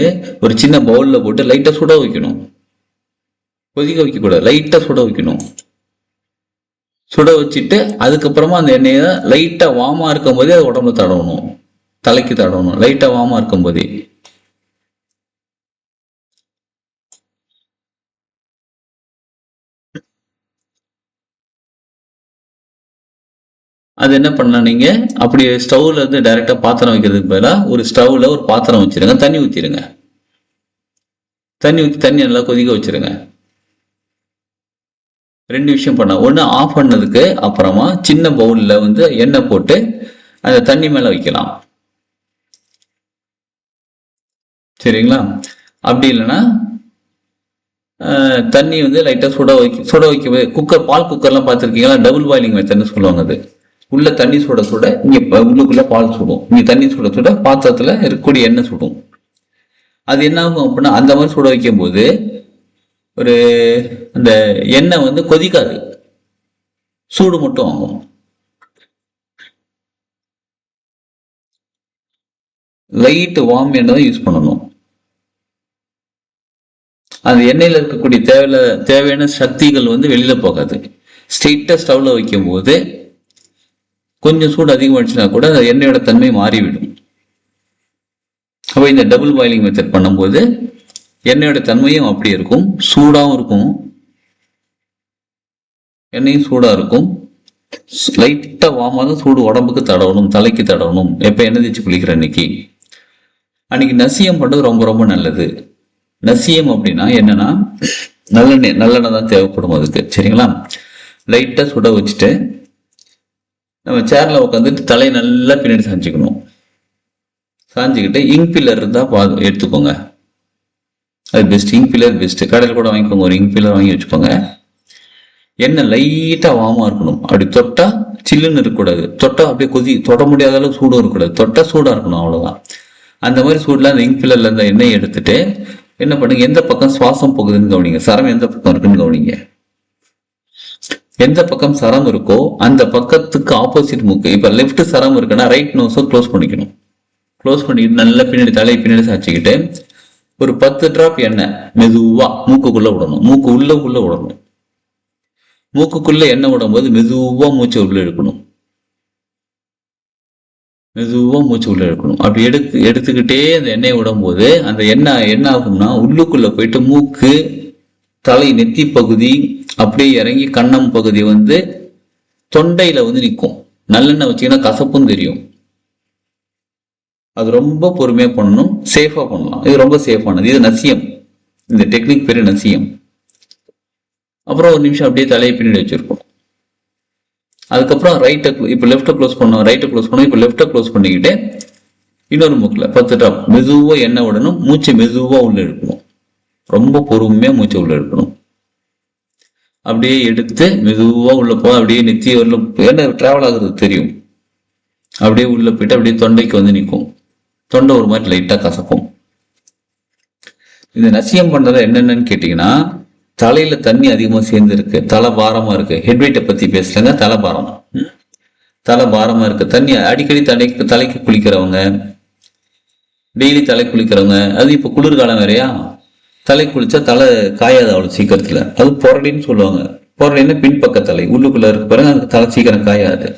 [SPEAKER 1] ஒரு சின்ன பவுல்ல போட்டு லைட்டா சுட வைக்கணும். கொதிக்க வைக்க கூடாது, லைட்டா சுட வைக்கணும். சுட வச்சுட்டு அதுக்கப்புறமா அந்த எண்ணெயை லைட்டா வாமா இருக்கும் போதே அது உடம்புல தடவணும், தலைக்கு தடவணும். லைட்டா வாமா இருக்கும் போதே. அது என்ன பண்ணலாம், நீங்க அப்படி ஸ்டவ்ல இருந்து டைரக்டா பாத்திரம் வைக்கிறதுக்கு பதிலாக ஒரு ஸ்டவ்ல ஒரு பாத்திரம் வச்சிருங்க, தண்ணி ஊத்திருங்க. தண்ணி ஊற்றி தண்ணி நல்லா கொதிக்க வச்சிருங்க. 2 விஷயம் பண்ண. ஒண்ணு ஆஃப் பண்ணதுக்கு அப்புறமா சின்ன பவுல்ல வந்து எண்ணெய் போட்டு அந்த தண்ணி மேல வைக்கலாம். சரிங்களா? அப்படி இல்லைன்னா தண்ணி வந்து லைட்டா சுட வைக்க குக்கர், பால் குக்கர்லாம் பார்த்துருக்கீங்களா? டபுள் பாயிலிங் மெத்தட்னு சொல்லுவாங்க. அது உள்ள தண்ணி சுட சுட இங்க உள்ளுக்குள்ள பால் சுடும், இங்க தண்ணி சுட சுட பாத்திரத்துல இருக்கக்கூடிய எண்ணெய் சுடும். அது என்ன ஆகும் அப்படின்னா, அந்த மாதிரி சுட வைக்கும் போது ஒரு அந்த எண்ணெய் வந்து கொதிக்காது, சூடு மட்டும் ஆகும். லைட் வார்ம் எண்ணெய் தான் யூஸ் பண்ணணும். அந்த எண்ணெயில இருக்கக்கூடிய தேவையான சக்திகள் வந்து வெளியில போகாது. ஸ்ட்ரெயிட்டா ஸ்டவ்ல வைக்கும் போது கொஞ்சம் சூடு அதிகமாச்சுன்னா கூட அந்த எண்ணெயோட தன்மை மாறிவிடும். அப்ப இந்த டபுள் பாயிலிங் மெத்தட் பண்ணும்போது எண்ணெயோட தன்மையும் அப்படி இருக்கும், சூடாகவும் இருக்கும், எண்ணெயும் சூடா இருக்கும். லைட்டா வாமாக சூடு உடம்புக்கு தடவணும், தலைக்கு தடவணும். எப்ப எண்ணெய் தேய்ச்சி குளிக்கிற அன்னைக்கு நசியம் பண்றது ரொம்ப ரொம்ப நல்லது. நசியம் அப்படின்னா என்னன்னா, நல்லெண்ணெய் தான் தேவைப்படும் அதுக்கு. சரிங்களா? லைட்டா சுட வச்சுட்டு நம்ம சேர்ல உட்காந்துட்டு தலையை நல்லா பின்னாடி சாஞ்சிக்கணும். சாஞ்சிக்கிட்டு இங்க் பில்லர் இருந்தா எடுத்துக்கோங்க, அது பெஸ்ட். Ink pillar best. கடையில் கூட வாங்கிக்கோங்க, ஒரு இங்க் பில்லர் வாங்கி வச்சுக்கோங்க. எண்ணெய் லைட்டா வார்மா இருக்கணும். அப்படி தொட்டா சில்லுன்னு இருக்கக்கூடாது, தொட்டா அப்படியே தொட முடியாத அளவுக்கு சூடும் இருக்கக்கூடாது, தொட்டா சூடா இருக்கணும், அவ்வளவுதான். அந்த மாதிரி சூடுல அந்த இங்க் ஃபில்லர்ல அந்த எண்ணெயை எடுத்துட்டு என்ன பண்ணுங்க, எந்த பக்கம் சுவாசம் போகுதுன்னு கவனிங்க, சரம் எந்த பக்கம் இருக்குன்னு கவனிங்க. எந்த பக்கம் சரம் இருக்கோ அந்த பக்கத்துக்கு ஆப்போசிட் மூக்கு. இப்ப லெஃப்ட் சரம் இருக்குன்னா ரைட் நோஸை க்ளோஸ் பண்ணிக்கணும். க்ளோஸ் பண்ணிட்டு நல்லா பின்னாடி தலையை பின்னாடி சாய்ச்சிக்கிட்டு ஒரு 10 டிராப் எண்ணெய் மெதுவா மூக்குக்குள்ள விடணும். மூக்கு உள்ள விடணும். மூக்குக்குள்ள எண்ணெய் விடும்போது மெதுவா மூச்சை உள்ள எடுக்கணும். மெதுவா மூச்சு உள்ள எடுக்கணும். அப்படி எடுத்துக்கிட்டே அந்த எண்ணெயை விடும்போது அந்த எண்ணெய் என்ன ஆகும்னா உள்ளுக்குள்ள போயிட்டு மூக்கு, தலை, நெத்தி பகுதி அப்படியே இறங்கி கன்னம் பகுதி வந்து தொண்டையில வந்து நிற்கும். நல்லெண்ணெய் வச்சீங்கன்னா கசப்பும் தெரியும். அது ரொம்ப பொறுமையா பண்ணணும், சேஃபா பண்ணலாம். இது ரொம்ப சேஃபானது. இது நசியம். இந்த டெக்னிக் பேரு நசியம். அப்புறம் ஒரு நிமிஷம் அப்படியே தலையை பின்னாடி வச்சிருக்கோம். அதுக்கப்புறம் இப்ப லெஃப்ட க்ளோஸ் பண்ணோம், ரைட்டை க்ளோஸ் பண்ணோம். இப்ப லெஃப்ட க்ளோஸ் பண்ணிக்கிட்டு இன்னொரு மூக்குல 10 டிராப் மெதுவா எண்ணெய் விடணும். மூச்சை மெதுவா உள்ள எடுக்கணும். ரொம்ப பொறுமையா மூச்சை உள்ள எடுக்கணும். அப்படியே எடுத்து மெதுவா உள்ள போக அப்படியே நெத்தி வரல எண்ணெய் டிராவல் ஆகுறது தெரியும். அப்படியே உள்ள போயிட்டு அப்படியே தொண்டைக்கு வந்து நிற்கும். தொண்டை ஒரு மாதிரி லைட்டா கசக்கும். இந்த நசியம் பண்றது என்னென்னு கேட்டீங்கன்னா, தலையில தண்ணி அதிகமா சேர்ந்து இருக்கு, தலை பாரமா இருக்கு. ஹெட்வெயிட்டை பத்தி பேசலங்க, தலை பாரம். தலை பாரமா இருக்கு, தண்ணி அடிக்கடி தலைக்கு குளிக்கிறவங்க, டெய்லி தலை குளிக்கிறவங்க, அது இப்ப குளிர்காலம் வேறையா, தலை குளிச்சா தலை காயாது அவ்வளவு சீக்கிரத்துல. அது பொரடின்னு சொல்லுவாங்க. பொரடின்னு பின்பக்க தலை உள்ளுக்குள்ள இருக்கு பாருங்க, அந்த தலை சீக்கிரம் காயாது.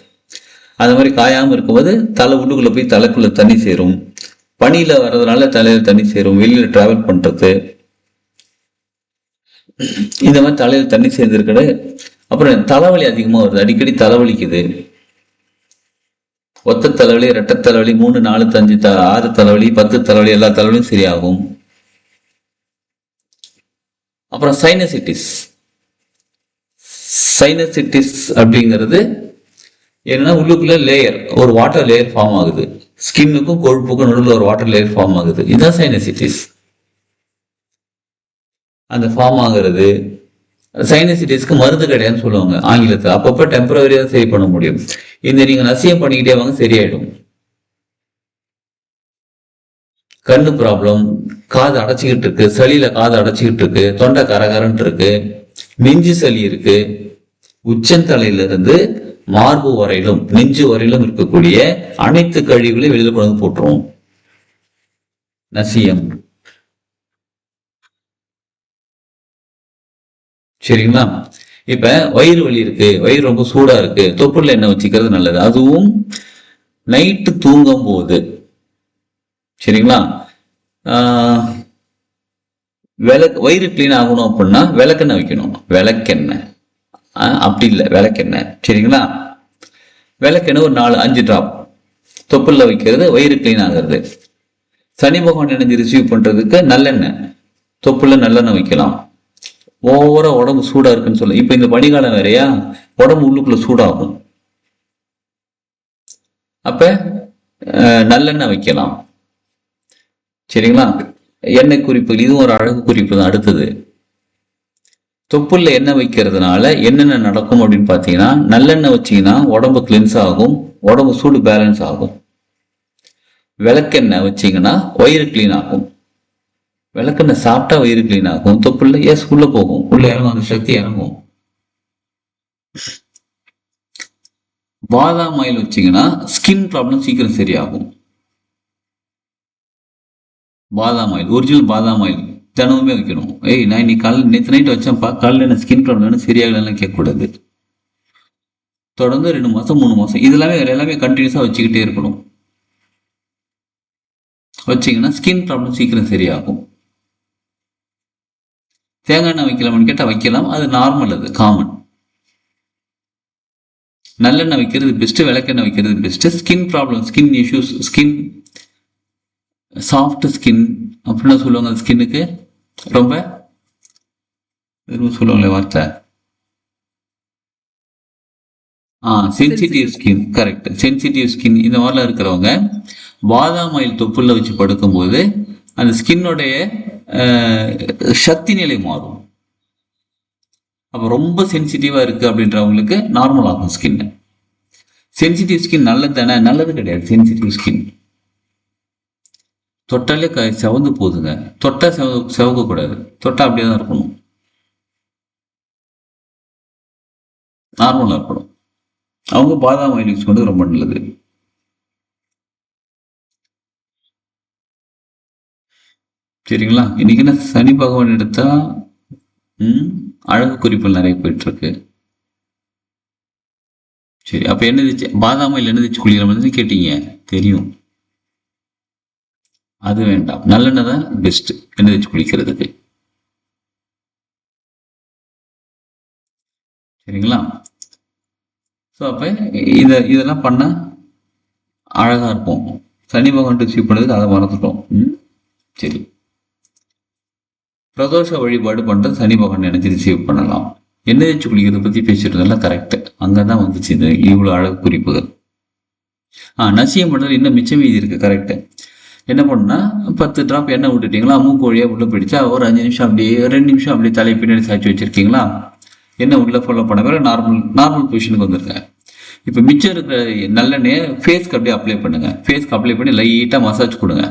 [SPEAKER 1] அந்த மாதிரி காயாம இருக்கும்போது தலை உள்ளுக்குள்ள போய் தலைக்குள்ள தண்ணி சேரும். பனியில வர்றதுனால தலையில தண்ணி சேரும். வெளியில டிராவல் பண்றது, இந்த மாதிரி தலையில தண்ணி சேர்ந்துருக்குது. அப்புறம் தலைவலி அதிகமா வருது, அடிக்கடி தலைவலிக்குது. ஒத்த தலைவலி, ரெட்டை தலைவலி, 3, 4, 5, 6 தலைவலி, 10 தலைவலி, எல்லா தலைவலியும் சரியாகும். அப்புறம் சைனசிட்டிஸ். சைனசிட்டிஸ் அப்படிங்கிறது ஏன்னா உள்ளுக்குள்ள லேயர், ஒரு வாட்டர் லேயர் ஃபார்ம் ஆகுது. ஸ்கின்னுக்கும் கொழுப்புக்கும் நடுவில் ஒரு வாட்டர் லேயர் ஃபார்ம் ஆகுது. இதுதான் சைனசிட்டிஸ். அந்த ஃபார்ம் ஆகுறது சைனசிட்டிஸ்க்கு மருந்து கிடையாதுன்னு சொல்லுவாங்க ஆங்கிலத்தில். அப்பப்போ டெம்பரவரியா சரி பண்ண முடியும். இந்த நீங்க நசியம் பண்ணிக்கிட்டே வாங்க, சரியாயிடும். கண்ணு ப்ராப்ளம், காது அடைச்சிக்கிட்டு இருக்கு, சளியில காது அடைச்சிக்கிட்டு இருக்கு, தொண்டை கரகரன்னு இருக்கு, நெஞ்சு சளி இருக்கு, உச்சந்தலையில இருந்து மார்பு வரையிலும் நெஞ்சு வரையிலும் இருக்கக்கூடிய அனைத்து கழிவுகளையும் வெளியில கொண்டு போட்டுரும் நசியம். சரிங்களா? இப்ப வயிறு வலி இருக்கு, வயிறு ரொம்ப சூடா இருக்கு, தொப்புள்ள எண்ணெய் வச்சுக்கிறது நல்லது. அதுவும் நைட்டு தூங்கும் போது. சரிங்களா? வயிறு கிளீன் ஆகணும் அப்படின்னா விளக்கெண்ணெய் வைக்கணும். விளக்கெண்ணெய் அப்படி இல்லை, விளக்கெண்ணெய். சரிங்களா? விளக்கெண்ணெய் ஒரு 4-5 டிராப் தொப்புள்ள வைக்கிறது வயிறு கிளீன் ஆகிறது. சனி பகவான் எனர்ஜி ரிசீவ் பண்றதுக்கு நல்லெண்ணெய், தொப்புள்ள நல்லெண்ணெய் வைக்கலாம். ஓவரா உடம்பு சூடா இருக்குன்னு சொல்ல, இப்ப இந்த பனிகாலம் வேறையா, உடம்பு உள்ளுக்குள்ள சூடாகும். அப்ப நல்லெண்ணெய் வைக்கலாம். சரிங்களா? எண்ணெய் குறிப்புகள், இதுவும் ஒரு அழகு குறிப்பு தான். அடுத்தது, தொப்புள்ள எண்ணெய் வைக்கிறதுனால என்னென்ன நடக்கும் அப்படின்னு பாத்தீங்கன்னா, நல்லெண்ணெய் வச்சீங்கன்னா உடம்பு கிளென்ஸ் ஆகும், உடம்பு சூடு பேலன்ஸ் ஆகும். விளக்கெண்ணெய் வச்சீங்கன்னா வயிறு கிளீன் ஆகும். விளக்கெண்ணெய் சாப்பிட்டா வயிறு கிளீன் ஆகும். தொப்புள்ள உள்ள போகும், உள்ள இறங்கும், அந்த சக்தி இறங்கும். பாதாம் ஆயில் வச்சீங்கன்னா ஸ்கின் ப்ராப்ளம் சீக்கிரம் சரியாகும். பாதாம் ஆயில், ஒரிஜினல் பாதாம் ஆயில் தினமுமே வைக்கணும். நான் இன்னைக்கு நேற்று நைட்டு வச்சேன்ப்பா, காலையில் என்ன ஸ்கின் ப்ராப்ளம் சரியாகலாம் கேட்கக்கூடாது. தொடர்ந்து 2 மாசம் 3 மாசம் எல்லாமே கண்டினியூஸா வச்சுக்கிட்டே இருக்கணும். வச்சீங்கன்னா ஸ்கின் ப்ராப்ளம் சீக்கிரம் சரியாகும். தேங்காய் எண்ணெய் வைக்கலாம்னு கேட்டா வைக்கலாம், அது நார்மல், அது காமன். நல்லெண்ணெய் வைக்கிறது பெஸ்ட், விளக்கெண்ணெய் வைக்கிறது best. Skin problem, skin issues, skin soft skin அப்படின்னு சொல்லுவாங்க. அந்த ஸ்கின்னுக்கு ரொம்ப சொல்லுவாங்களே வார்த்தை, sensitive skin. Correct, sensitive skin. இந்த மாதிரிலாம் இருக்கிறவங்க பாதாம் ஆயில் தொப்புள்ள வச்சு படுக்கும்போது அந்த ஸ்கின்னுடைய சக்தி நிலை மாறும். அப்ப ரொம்ப சென்சிட்டிவா இருக்கு அப்படின்றவங்களுக்கு நார்மல் ஆகும் ஸ்கின். சென்சிட்டிவ் ஸ்கின் நல்லது தானே? நல்லது கிடையாது சென்சிட்டிவ் ஸ்கின். தொட்டாலே செவந்து போகுதுங்க. தொட்டா செவக்க கூடாது. தொட்டா அப்படியே தான் இருக்கணும். நார்மலா இருக்கணும். அவங்க பாதாம் ஆயில் யூஸ் பண்ணது ரொம்ப நல்லது. சரிங்களா? இன்னைக்கு என்ன சனி பகவான் எடுத்தா அழகு குறிப்புகள் நிறைய போயிட்டு இருக்கு. சரி, அப்ப என்ன தேய்ச்சி பாதாம் ஆயில் என்ன தேய்ச்சி குளிக்கிற கேட்டீங்க, தெரியும். அது வேண்டாம், நல்லெண்ணெய் தான் பெஸ்ட் எண்ணெய் தேய்ச்சி குளிக்கிறதுக்கு. சரிங்களா? ஸோ அப்ப இதெல்லாம் பண்ணா அழகா இருப்போம். சனி பகவான் ரிசீவ் பண்ணதுக்கு அதை மறந்துட்டோம். சரி, பிரதோஷ வழிபாடு பண்றது சனி பகவான் நினைச்சு ரிசீவ் பண்ணலாம். எண்ணெய் தேய்ச்சி குளிக்கிறத பத்தி பேசிட்டு இருந்தாலும் கரெக்ட். அங்கதான் வந்துச்சு இந்த இவ்வளவு அழகு குறிப்புகள். நசியம் பண்றது இன்னும் மிச்சம் மீதி இருக்கு. கரெக்ட். என்ன பண்ணுன்னா 10 டிராப் எண்ணெய் விட்டுட்டீங்களா, மூக்கு வழியா உள்ள போயிடுச்சா, ஒரு 5 நிமிஷம் அப்படியே 2 நிமிஷம் அப்படியே தலை பின்னாடி சாய்ச்சி வச்சிருக்கீங்களா, எண்ணெய் உள்ள ஃபாலோ பண்ண பிறகு நார்மல் பொசிஷனுக்கு வந்துருங்க. இப்போ மிச்சம் இருக்கிற நல்லெண்ணெயை ஃபேஸ்க்கு அப்படியே அப்ளை பண்ணுங்க. ஃபேஸ்க்கு அப்ளை பண்ணி லைட்டா மசாஜ் கொடுங்க.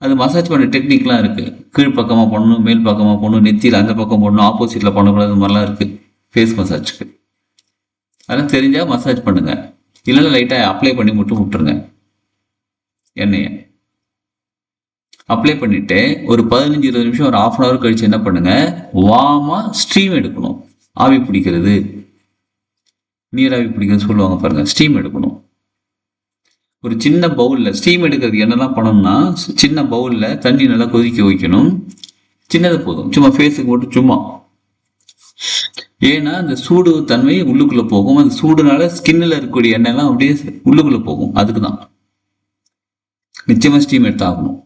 [SPEAKER 1] அது மசாஜ் பண்ண டெக்னிக்லாம் இருக்கு. கீழ் பக்கமா பண்ணணும், மேல் பக்கமா பண்ணணும், நெத்தியில் அந்த பக்கம் பண்ணணும், ஆப்போசிட்ல பண்ணக்கூடாது, மாதிரிலாம் இருக்கு ஃபேஸ் மசாஜ்க்கு. அதெல்லாம் தெரிஞ்சா மசாஜ் பண்ணுங்க. இல்லைன்னா லைட்டா அப்ளை பண்ணி மட்டும் விட்டுருங்க. எண்ணெயை அப்ளை பண்ணிட்டு ஒரு 15-20 நிமிஷம், ஒரு 1/2 hour கழிச்சு என்ன பண்ணுங்க, வார்மா ஸ்டீம் எடுக்கணும். ஆவி பிடிக்கிறது, நீராவி பிடிக்கிறது சொல்லுவாங்க பாருங்க, ஸ்டீம் எடுக்கணும். ஒரு சின்ன பவுல்ல ஸ்டீம் எடுக்கிறதுக்கு என்னெல்லாம் பண்ணணும்னா, சின்ன பவுல்ல தண்ணி நல்லா கொதிக்க வைக்கணும். சின்னது போதும், சும்மா ஃபேஸுக்கு மட்டும் சும்மா. ஏன்னா அந்த சூடு தன்மை உள்ளுக்குள்ள போகும். அந்த சூடுனால ஸ்கின்ல இருக்கக்கூடிய எண்ணெய்லாம் அப்படியே உள்ளுக்குள்ள போகும். அதுக்குதான் நிச்சயமா ஸ்டீம் எடுத்தாகணும்.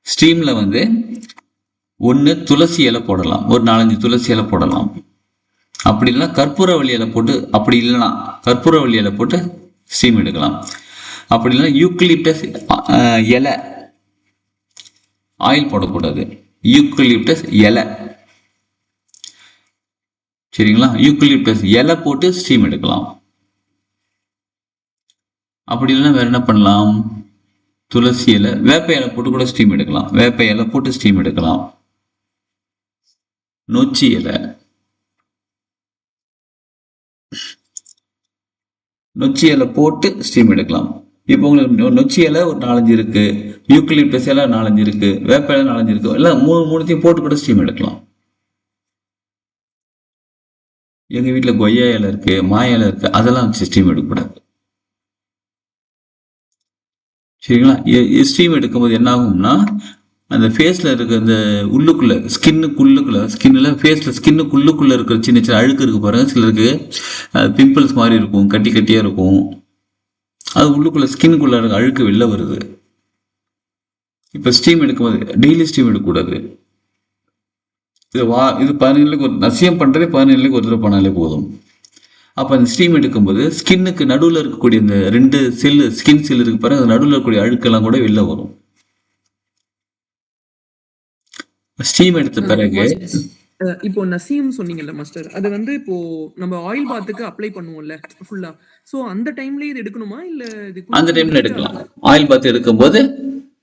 [SPEAKER 1] ஸ்டீம்ல ஒன்று துளசி இலை போடலாம், ஒரு 4-5 துளசி இலை போடலாம். அப்படி இல்லைன்னா கற்பூரவள்ளி இலை போட்டு, அப்படி இல்லைன்னா கற்பூரவள்ளி இலை போட்டு ஸ்டீம் எடுக்கலாம். அப்படி இல்லைன்னா யூக்கலிப்டஸ் இலை, ஆயில் போடக்கூடாது, யூக்கலிப்டஸ் இலை. சரிங்களா? யூக்கலிப்டஸ் இலை போட்டு ஸ்டீம் எடுக்கலாம். அப்படி இல்லைன்னா வேற என்ன பண்ணலாம், துளசி இலை, வேப்ப இலை போட்டு கூட ஸ்டீம் எடுக்கலாம். வேப்ப இலை போட்டு ஸ்டீம் எடுக்கலாம். நொச்சி இலை, நொச்சி இலை போட்டு ஸ்டீம் எடுக்கலாம். இப்போ உங்களுக்கு நொச்சி இலை ஒரு 4-5 இருக்கு, யூக்கலிப்டஸ் இலை 4-5 இருக்கு, வேப்ப இலை 4-5 இருக்கு, எல்லாம் மூணுத்தையும் போட்டு கூட ஸ்டீம் எடுக்கலாம். எங்க வீட்டுல கொய்யா இலை இருக்கு, மா இலை இருக்கு, அதெல்லாம் வச்சு ஸ்டீம் எடுக்கக்கூடாது. சரிங்களா? ஸ்டீம் எடுக்கும்போது என்ன ஆகும்னா, அந்த ஃபேஸ்ல இருக்க அந்த உள்ளுக்குள்ள ஸ்கின்னுல ஃபேஸ்ல ஸ்கின்னுக்குள்ளுக்குள்ள இருக்கிற சின்ன சின்ன அழுக்கு இருக்கு பாருங்க. சிலருக்கு பிம்பிள்ஸ் மாதிரி இருக்கும், கட்டியா இருக்கும். அது உள்ளுக்குள்ள ஸ்கின்னுக்குள்ள இருக்க அழுக்கு வெளில வருது. இப்ப ஸ்டீம் எடுக்கும்போது டெய்லி ஸ்டீம் எடுக்கக்கூடாது. இது 15 நாளைக்கு ஒரு நசியம் பண்றதே 15 நாளைக்கு ஒரு தடவை பண்ணாலே போதும். அப்ப அந்த ஸ்டீம் எடுக்கும்போது ஸ்கின்னுக்கு நடுவில் இருக்கக்கூடிய இந்த 2 செல்லு, ஸ்கின் செல் இருக்கு பாருங்க, அது நடுவில் இருக்கக்கூடிய அழுக்கெல்லாம் கூட வெளில வரும். ஸ்டீம் எடுத்த பிறகு
[SPEAKER 3] இப்போ நசீம் சொன்னீங்கல்ல மாஸ்டர், அது இப்போ நம்ம ஆயில் பாத்துக்கு அப்ளை பண்ணுவோம்ல ஃபுல்லா, சோ அந்த டைம்ல இது எடுக்கணுமா இல்ல
[SPEAKER 1] அந்த டைம்ல எடுக்கலாம். ஆயில் பாத் எடுக்கும்போது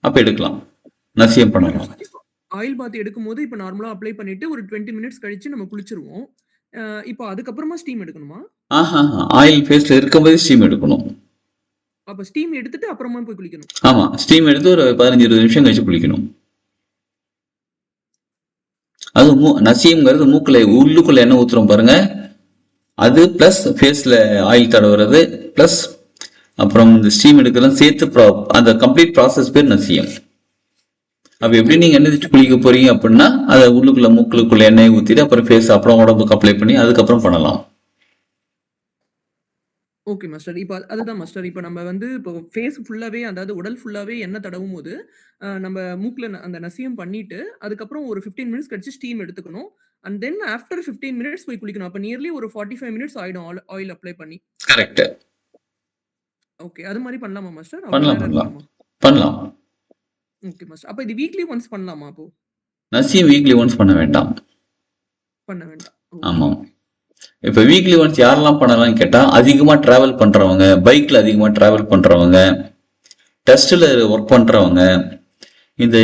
[SPEAKER 1] அப்ப எடுக்கலாம், நசியம் பண்ணலாம்.
[SPEAKER 3] ஆயில் பாத் எடுக்கும்போது இப்ப நார்மலா அப்ளை பண்ணிட்டு ஒரு 20 மினிட்ஸ் கழிச்சு நம்ம குளிச்சிருவோம். இப்போ அதுக்கப்புறமா ஸ்டீம் எடுக்கணுமா?
[SPEAKER 1] ஆயில் ஃபேஸ்ல இருக்கும்போது ஸ்டீம் எடுக்கணும்.
[SPEAKER 3] அப்ப ஸ்டீம் எடுத்துட்டு அப்புறமா போய் குளிக்கணும்.
[SPEAKER 1] ஆமா, ஸ்டீம் எடுத்து ஒரு 15-20 நிமிஷம் கழிச்சு குளிக்கணும். அது நசியம்ங்கிறது மூக்குல உள்ளுக்குள்ள எண்ணெய் ஊத்துறோம் பாருங்க, அது பிளஸ் ஃபேஸ்ல ஆயில் தடவுறது பிளஸ் அப்புறம் இந்த ஸ்டீம் எடுக்கலாம் சேர்த்து அந்த கம்ப்ளீட் ப்ராசஸ் பேர் நசியம். அப்ப எப்படி நீங்க எண்ணெய் தேய்ச்சி குளிக்க போறீங்க அப்படின்னா, அதை உள்ளுக்குள்ள மூக்குள்ள எண்ணெய் ஊத்திட்டு அப்புறம் ஃபேஸ் அப்புறம் உடம்புக்கு அப்ளை பண்ணி அதுக்கப்புறம் பண்ணலாம்.
[SPEAKER 3] Okay master. இப்ப அதுதான் மாஸ்டர். இப்ப நம்ம இப்போ ஃபேஸ் ஃபுல்லாவே, அதாவது உடல் ஃபுல்லாவே எண்ணெய் தடவும் போது நம்ம மூக்குல அந்த நசியம் பண்ணிட்டு அதுக்கப்புறம் ஒரு 15 மினிட்ஸ் கழிச்சு ஸ்டீம் எடுத்துக்கணும். அண்ட் தென் ஆஃப்டர் 15 மினிட்ஸ் போய் குளிக்கணும். அப்ப நியர்லி ஒரு 45 மினிட்ஸ் ஆயிடும் ஆயில் அப்ளை பண்ணி.
[SPEAKER 1] கரெக்ட்.
[SPEAKER 3] ஓகே, அது மாதிரி பண்ணலாமா மாஸ்டர்?
[SPEAKER 1] பண்ணலாம்.
[SPEAKER 3] Okay master. அப்ப இது வீக்லி ஒன்ஸ் பண்ணலாமா? அப்போ
[SPEAKER 1] நசியம் வீக்லி ஒன்ஸ் பண்ண வேண்டாம். ஆமா, இப்ப வீக்லி ஒன்ஸ் யாரெல்லாம் பண்ணலாம்னு கேட்டா, அதிகமா டிராவல் பண்றவங்க, பைக்ல அதிகமா டிராவல் பண்றவங்க, டஸ்ட்ல ஒர்க் பண்றவங்க, இந்த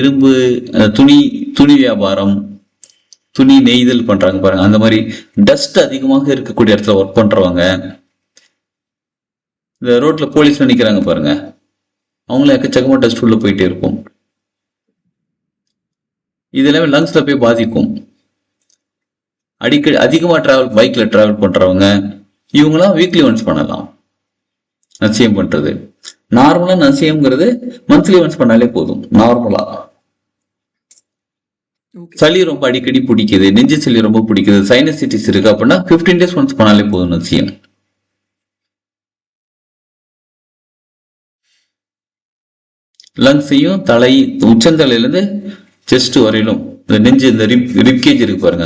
[SPEAKER 1] இரும்பு துணி துணி வியாபாரம், துணி நெய்தல் பண்றாங்க பாருங்க, அந்த மாதிரி டஸ்ட் அதிகமாக இருக்கக்கூடிய இடத்துல ஒர்க் பண்றவங்க, இந்த ரோட்ல போலீஸ்ல நிக்கிறாங்க பாருங்க, அவங்களும் எக்கச்சக்கமா டஸ்ட் உள்ள போயிட்டே இருக்கும். இது எல்லாமே லங்ஸ்ல போய் பாதிக்கும். அடிக்கடி அதிகமா பைக்ல டிராவல் பண்றவங்க இவங்களாம் வீக்லி ஒன்ஸ் பண்ணலாம் நசியம் பண்றது. நார்மலா நசியம்ங்கிறது மந்த்லி ஒன்ஸ் பண்ணாலே போதும். நார்மலா சளி ரொம்ப அடிக்கடி பிடிக்குது, நெஞ்சு சளி ரொம்ப பிடிக்குது, சைனசிட்டிஸ் இருக்கு அப்படின்னா 15 days ஒன்ஸ் பண்ணாலே போதும் நசியம். லங்ஸையும் தலை உச்சந்தலையிலிருந்து செஸ்ட் வரையிலும் இந்த நெஞ்சு இந்த ரிப்கேஜ் இருக்கு பாருங்க,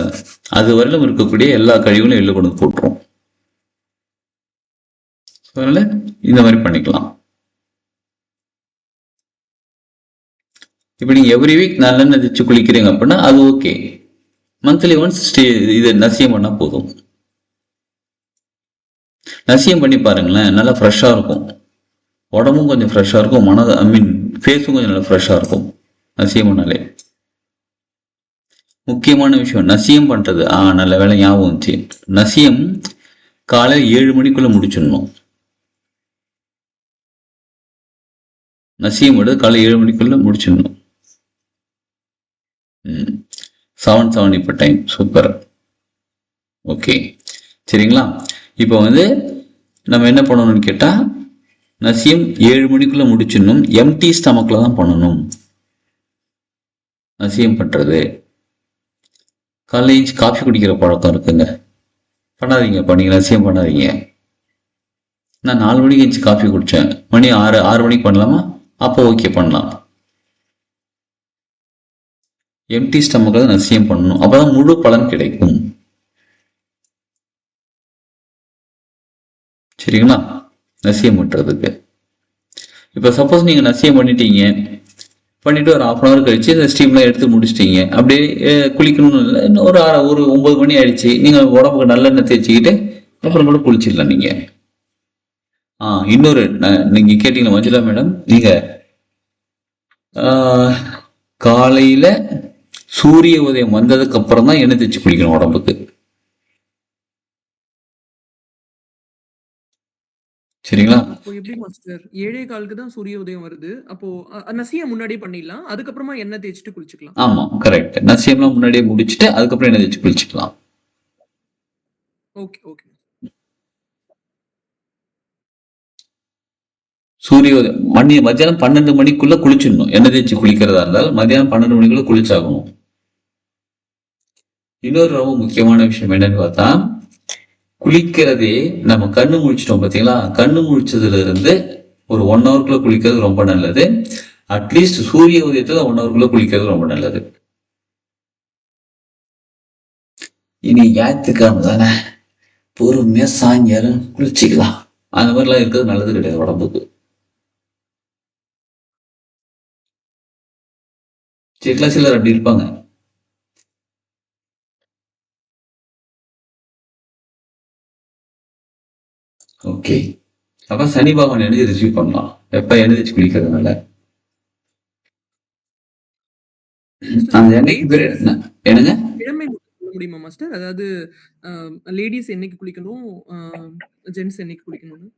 [SPEAKER 1] அது வரையிலும் இருக்கக்கூடிய எல்லா கழிவுகளும் வெளில கொண்டு போட்டுரும். அதனால இந்த மாதிரி பண்ணிக்கலாம். இப்ப நீங்க எவ்ரி வீக் நல்லெண்ணெய் தேய்ச்சி குளிக்கிறீங்க அப்படின்னா அது ஓகே. மந்த்லி ஒன்ஸ் இது நசியம் பண்ணா போதும். நசியம் பண்ணி பாருங்களேன், நல்லா ஃப்ரெஷ்ஷா இருக்கும். உடம்பும் கொஞ்சம் ஃப்ரெஷ்ஷா இருக்கும், ஃபேஸும் கொஞ்சம் நல்லா ஃப்ரெஷ்ஷா இருக்கும் நசியம் பண்ணாலே. முக்கியமான விஷயம் நசியம் பண்றது. நல்ல வேலை ஞாபகம் வந்துச்சு. நசியம் காலையில் 7 மணிக்குள்ள முடிச்சிடணும். நசியம் எடுத்து காலை 7 மணிக்குள்ள முடிச்சிடணும். 7 இப்ப டைம். சூப்பர். ஓகே சரிங்களா. இப்போ நம்ம என்ன பண்ணணும்னு கேட்டா, நசியம் 7 மணிக்குள்ள முடிச்சிடணும். எம்டி ஸ்டமக்ல தான் பண்ணணும் நசியம் பண்றது. காலையில் காஃபி குடிக்கிற பழக்கம் இருக்குங்க, பண்ணாதீங்க. நீங்க நசியம் பண்ணாதீங்க. நான் 4 மணிக்கு எழுந்து காஃபி குடிச்சேன், மணி 6 மணிக்கு பண்ணலாமா? அப்போ ஓகே பண்ணலாம். எம்டி ஸ்டமக்ல நசியம் பண்ணணும், அப்பதான் முழு பலன் கிடைக்கும். சரிங்களா. நசியம் பண்றதுக்கு இப்ப சப்போஸ் நீங்க நசியம் பண்ணிட்டு ஒரு 1/2 hour கழிச்சு இந்த ஸ்டீம்லாம் எடுத்து முடிச்சிட்டீங்க, அப்படியே குளிக்கணும்னு இல்லை. இன்னும் ஒரு 9 மணி ஆயிடுச்சு, நீங்க உடம்புக்கு நல்லெண்ணெய் தேய்ச்சிக்கிட்டு அப்புறம் கூட குளிச்சிடலாம் நீங்க. இன்னொரு நீங்க கேட்டீங்களா மஞ்சுளா மேடம், நீங்க காலையில சூரிய உதயம் வந்ததுக்கு அப்புறம் தான் எண்ணெய் தேய்ச்சி குளிக்கணும் உடம்புக்கு. சரிங்களா.
[SPEAKER 3] இப்போ எப்படி மாஸ்டர் 7:15 தான் சூரிய உதயம் வருது, அப்போ நசியம் முன்னாடியே பண்ணிடலாம், அதுக்கப்புறமா எண்ணெய் தேய்ச்சிட்டு குளிச்சுக்கலாம்.
[SPEAKER 1] ஆமா கரெக்ட். நசியம்லாம் முன்னாடியே முடிச்சுட்டு அதுக்கப்புறம் எண்ணெய் தேய்ச்சி குளிச்சுக்கலாம்.
[SPEAKER 3] Okay okay.
[SPEAKER 1] சூரிய உதயம் மத்தியானம் 12 மணிக்குள்ள குளிச்சிடணும். எண்ணெய் தேய்ச்சி குளிக்கிறதா இருந்தால் மத்தியானம் 12 மணிக்குள்ள குளிச்சாகணும். இன்னொரு ரொம்ப முக்கியமான விஷயம் என்னன்னு பார்த்தா, குளிக்கிறதே நம்ம கண்ணு முழிச்சிட்டோம் பார்த்தீங்களா, கண்ணு முழிச்சதுல இருந்து ஒரு 1 hourக்குள்ள குளிக்கிறது ரொம்ப நல்லது. அட்லீஸ்ட் சூரிய உதயத்துல 1 hourக்குள்ள குளிக்கிறது ரொம்ப நல்லது. இனி ஞாயிற்றுக்கிழமை தானே, பொறுமையா சாயங்காலம் குளிச்சுக்கலாம், அந்த மாதிரிலாம் இருக்கிறது நல்லது கிடையாது உடம்புக்கு. சிலர் அப்படி இருப்பாங்க. ஓகே, அப்ப சனி பகவான் எனர்ஜி ரிசீவ் பண்ணலாம் எப்ப எனர்ஜி குளிக்கிறதுனால. அந்த எண்ணெய்க்கு பேர் என்னங்க?
[SPEAKER 3] கிழமை சொல்ல முடியுமா மாஸ்டர்? அதாவது லேடிஸ் என்னைக்கு குளிக்கணும், ஜென்ட்ஸ் என்னைக்கு குளிக்கணும்?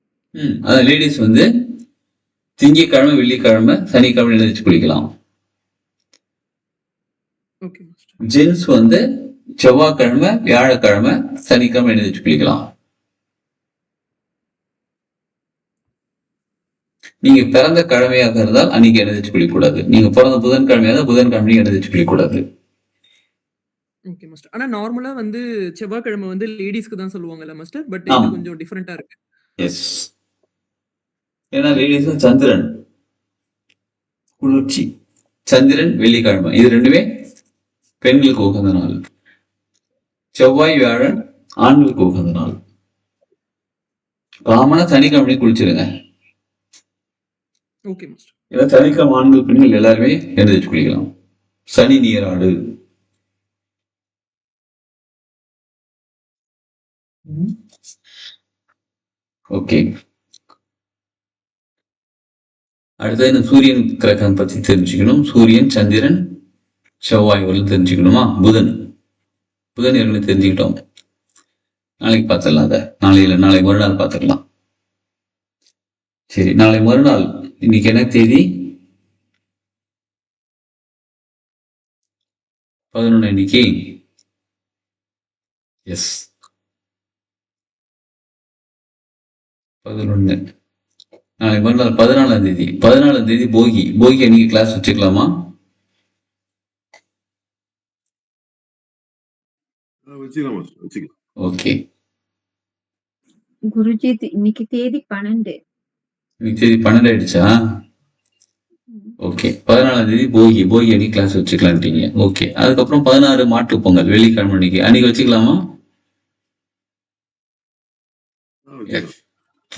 [SPEAKER 1] அதான் லேடிஸ் திங்கட்கிழமை, வெள்ளிக்கிழமை, சனிக்கிழமை எழுந்திரிச்சு குளிக்கலாம். ஜென்ஸ் செவ்வாய்க்கிழமை, வியாழக்கிழமை, சனிக்கிழமை எழுந்திரிச்சு குளிக்கலாம். நீங்க பிறந்த கிழமையாக இருந்தால் அன்னைக்கு எழுந்திரிச்சு குளிக்கக்கூடாது. நீங்க பிறந்த புதன்கிழமையாக புதன்கிழமை எழுந்திரிச்சு குளிக்கக்கூடாது.
[SPEAKER 3] Okay master. ஆனா நார்மலா செவ்வாய்க்கிழமை லேடிஸ்க்கு தான் சொல்லுவாங்கல்ல மாஸ்டர், பட் இது கொஞ்சம் டிஃபரெண்டா இருக்கு.
[SPEAKER 1] எஸ், ஏன்னா லேடிஸ் சந்திரன் குளிர்ச்சி, சந்திரன் வெள்ளிக்கிழமை இது ரெண்டுமே பெண்களுக்கு உகந்த நாள். செவ்வாய் வியாழன் ஆண்களுக்கு உகந்த நாள். காமனா சனிக்கிழமை குளிச்சிருங்க.
[SPEAKER 3] Okay master.
[SPEAKER 1] ஏன்னா சனிக்கிழமை ஆண்கள் பெண்கள் எல்லாருமே எழுந்திரிச்சு குளிக்கலாம். சனி நீராடு. ஓகே. அடுத்தது இந்த சூரியன் கிரகம் பத்தி தெரிஞ்சுக்கணும். சூரியன், சந்திரன், செவ்வாய் வரலும் தெரிஞ்சுக்கணுமா? புதன் ஏற்கனவே தெரிஞ்சுக்கிட்டோம். நாளைக்கு பார்த்துடலாம். அதை நாளை மறுநாள் பார்த்துக்கலாம். சரி, நாளை மறுநாள் இன்னைக்கு என்ன தேதி? 11 இன்னைக்கு. எஸ், 11. நாளை மறுநாள் 14ஆம் தேதி. 14ஆம் தேதி போகி அன்னைக்கு கிளாஸ் வச்சுக்கலாமா? ஓகே.
[SPEAKER 5] குருஜி இன்னைக்கு தேதி 12.
[SPEAKER 1] இன்னைக்கு தேதி 12 ஆயிடுச்சா? ஓகே. 14ஆம் தேதி போகி அன்னைக்கு கிளாஸ் வச்சுக்கலான்ட்டீங்க. ஓகே. அதுக்கப்புறம் 16 மாட்டு பொங்கல், வெள்ளிக்கிழமை அன்னைக்கு வச்சுக்கலாமா?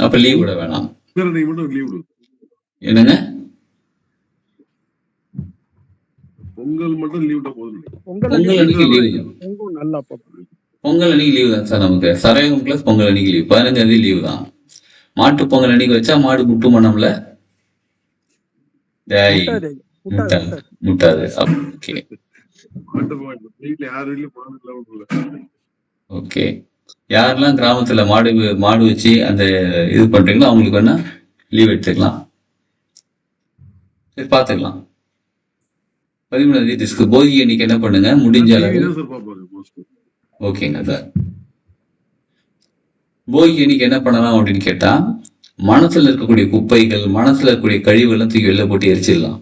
[SPEAKER 1] அப்ப லீவ் விட வேணாம். என்னங்க?
[SPEAKER 2] பொங்கல் மட்டும் லீவ் போதும்.
[SPEAKER 1] பொங்கல் அன்னைக்கு லீவு. பொங்கல் அன்னைக்கு லீவு தான் சார் நமக்கு. சரையம் கிளாஸ் பொங்கல் அன்னைக்கு லீவு. 15ஆம் தேதி லீவு தான். மாட்டு பொங்கல் அன்னைக்கு வச்சா மாடு குட்டு பண்ணோம்ல. முட்டாது. ஓகே. யாரெல்லாம் கிராமத்துல மாடு வச்சு அந்த இது பண்றீங்களோ அவங்களுக்கு வேணா லீவ் எடுத்துக்கலாம். சரி, பாத்துக்கலாம். 13ஆம் தேதி போகி அன்னைக்கு என்ன பண்ணுங்க, முடிஞ்ச அளவு. ஓகேங்க சார். போகி அன்னைக்கு என்ன பண்ணலாம் அப்படின்னு கேட்டா, மனசுல இருக்கக்கூடிய குப்பைகள், மனசுல இருக்கக்கூடிய கழிவுகளும் தூக்கி வெளில போட்டு எரிச்சிடலாம்.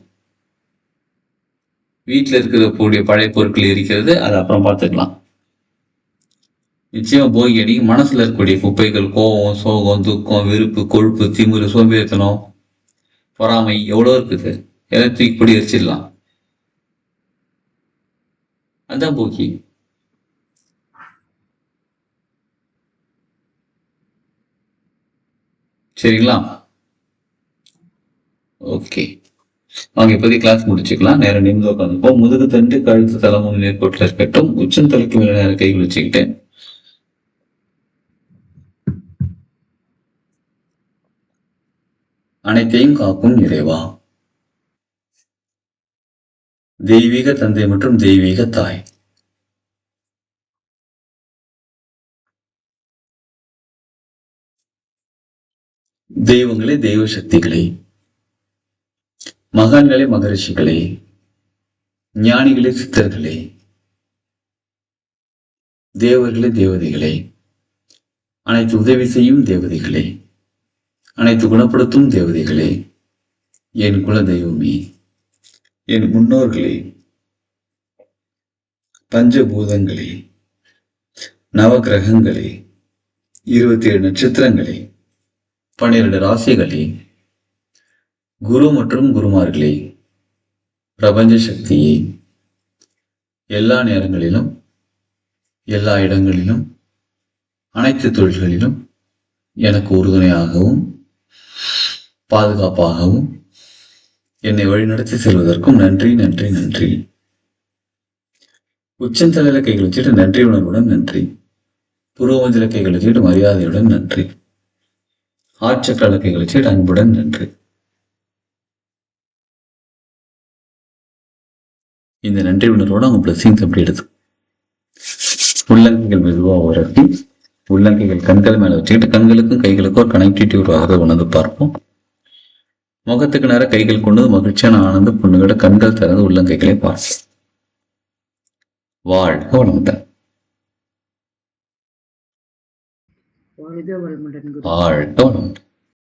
[SPEAKER 1] வீட்டுல இருக்கக்கூடிய பழைய பொருட்கள் எரிக்கிறது அது அப்புறம் பார்த்துக்கலாம். நிச்சயமா போகி அன்னைக்கு மனசுல இருக்கக்கூடிய குப்பைகள், கோபம், சோகம், துக்கம், வெறுப்பு, கொழுப்பு, திமிரு, சோம்பேறித்தனம், பொறாமை எவ்வளவு இருக்குது, எல்லாம் தூக்கி போட்டு எரிச்சிடலாம். அதான் போகி. சரிங்களா? ஓகே, வாங்க இப்போதைக்கு கிளாஸ் முடிச்சுக்கலாம். நேரம் நிமிந்து உட்காந்துப்போம். முதுகு தண்டு, கழுத்து, தலைமுறை நேர்கோட்டில் இருக்கட்டும். உச்சம் தலைக்கு மேல நேரம் கைகள் வச்சுக்கிட்டேன். அனைத்தையும் காக்கும் இறைவா, தெய்வீக தந்தை மற்றும் தெய்வீக தாய், தெய்வங்களே, தெய்வ சக்திகளே, மகான்களே, மகரிஷிகளே, ஞானிகளே, சித்தர்களே, தேவர்களே, தேவதைகளே, அனைத்து உதவி செய்யும் தேவதைகளே, அனைத்து குணப்படுத்தும் தேவதைகளே, என் குல தெய்வமே, என் முன்னோர்களே, பஞ்சபூதங்களே, நவகிரகங்களே, 27 நட்சத்திரங்களே, 12 ராசிகளே, குரு மற்றும் குருமார்களே, பிரபஞ்ச சக்தியே, எல்லா நேரங்களிலும், எல்லா இடங்களிலும், அனைத்து தொழில்களிலும் எனக்கு உறுதுணையாகவும் பாதுகாப்பாகவும் என்னை வழிநடத்தி செல்வதற்கும் நன்றி நன்றி நன்றி. உச்சந்தலையில கைகள் வச்சுட்டு நன்றி உணர்வுடன் நன்றி. புருவமத்தில கைகள் வச்சுட்டு மரியாதையுடன் நன்றி. ஆட்சக்கால கைகள் வச்சுட்டு அன்புடன் நன்றி. இந்த நன்றி உணர்வோட அவங்க பிளஸிங்ஸ் அப்படி எடுத்து உள்ளங்கைகள் மெதுவாக உரட்டி உள்ளங்கைகள் கண்கள் மேல வச்சுக்கிட்டு கண்களுக்கும் கைகளுக்கும் ஒரு கனெக்டிவிட்டி உருவாகிறத உணர்ந்து பார்ப்போம். முகத்துக்கு நேரம் கைகள் கொண்டு மகிழ்ச்சியான ஆனந்த புண்ணுகளோட கண்கள் திறந்து உள்ளங்கைகளை பார்ப்போம். வாழ்க வளமுடன்.
[SPEAKER 4] வாழ்க வளமுடன் குரு.
[SPEAKER 1] வாழ்க வளமுடன்.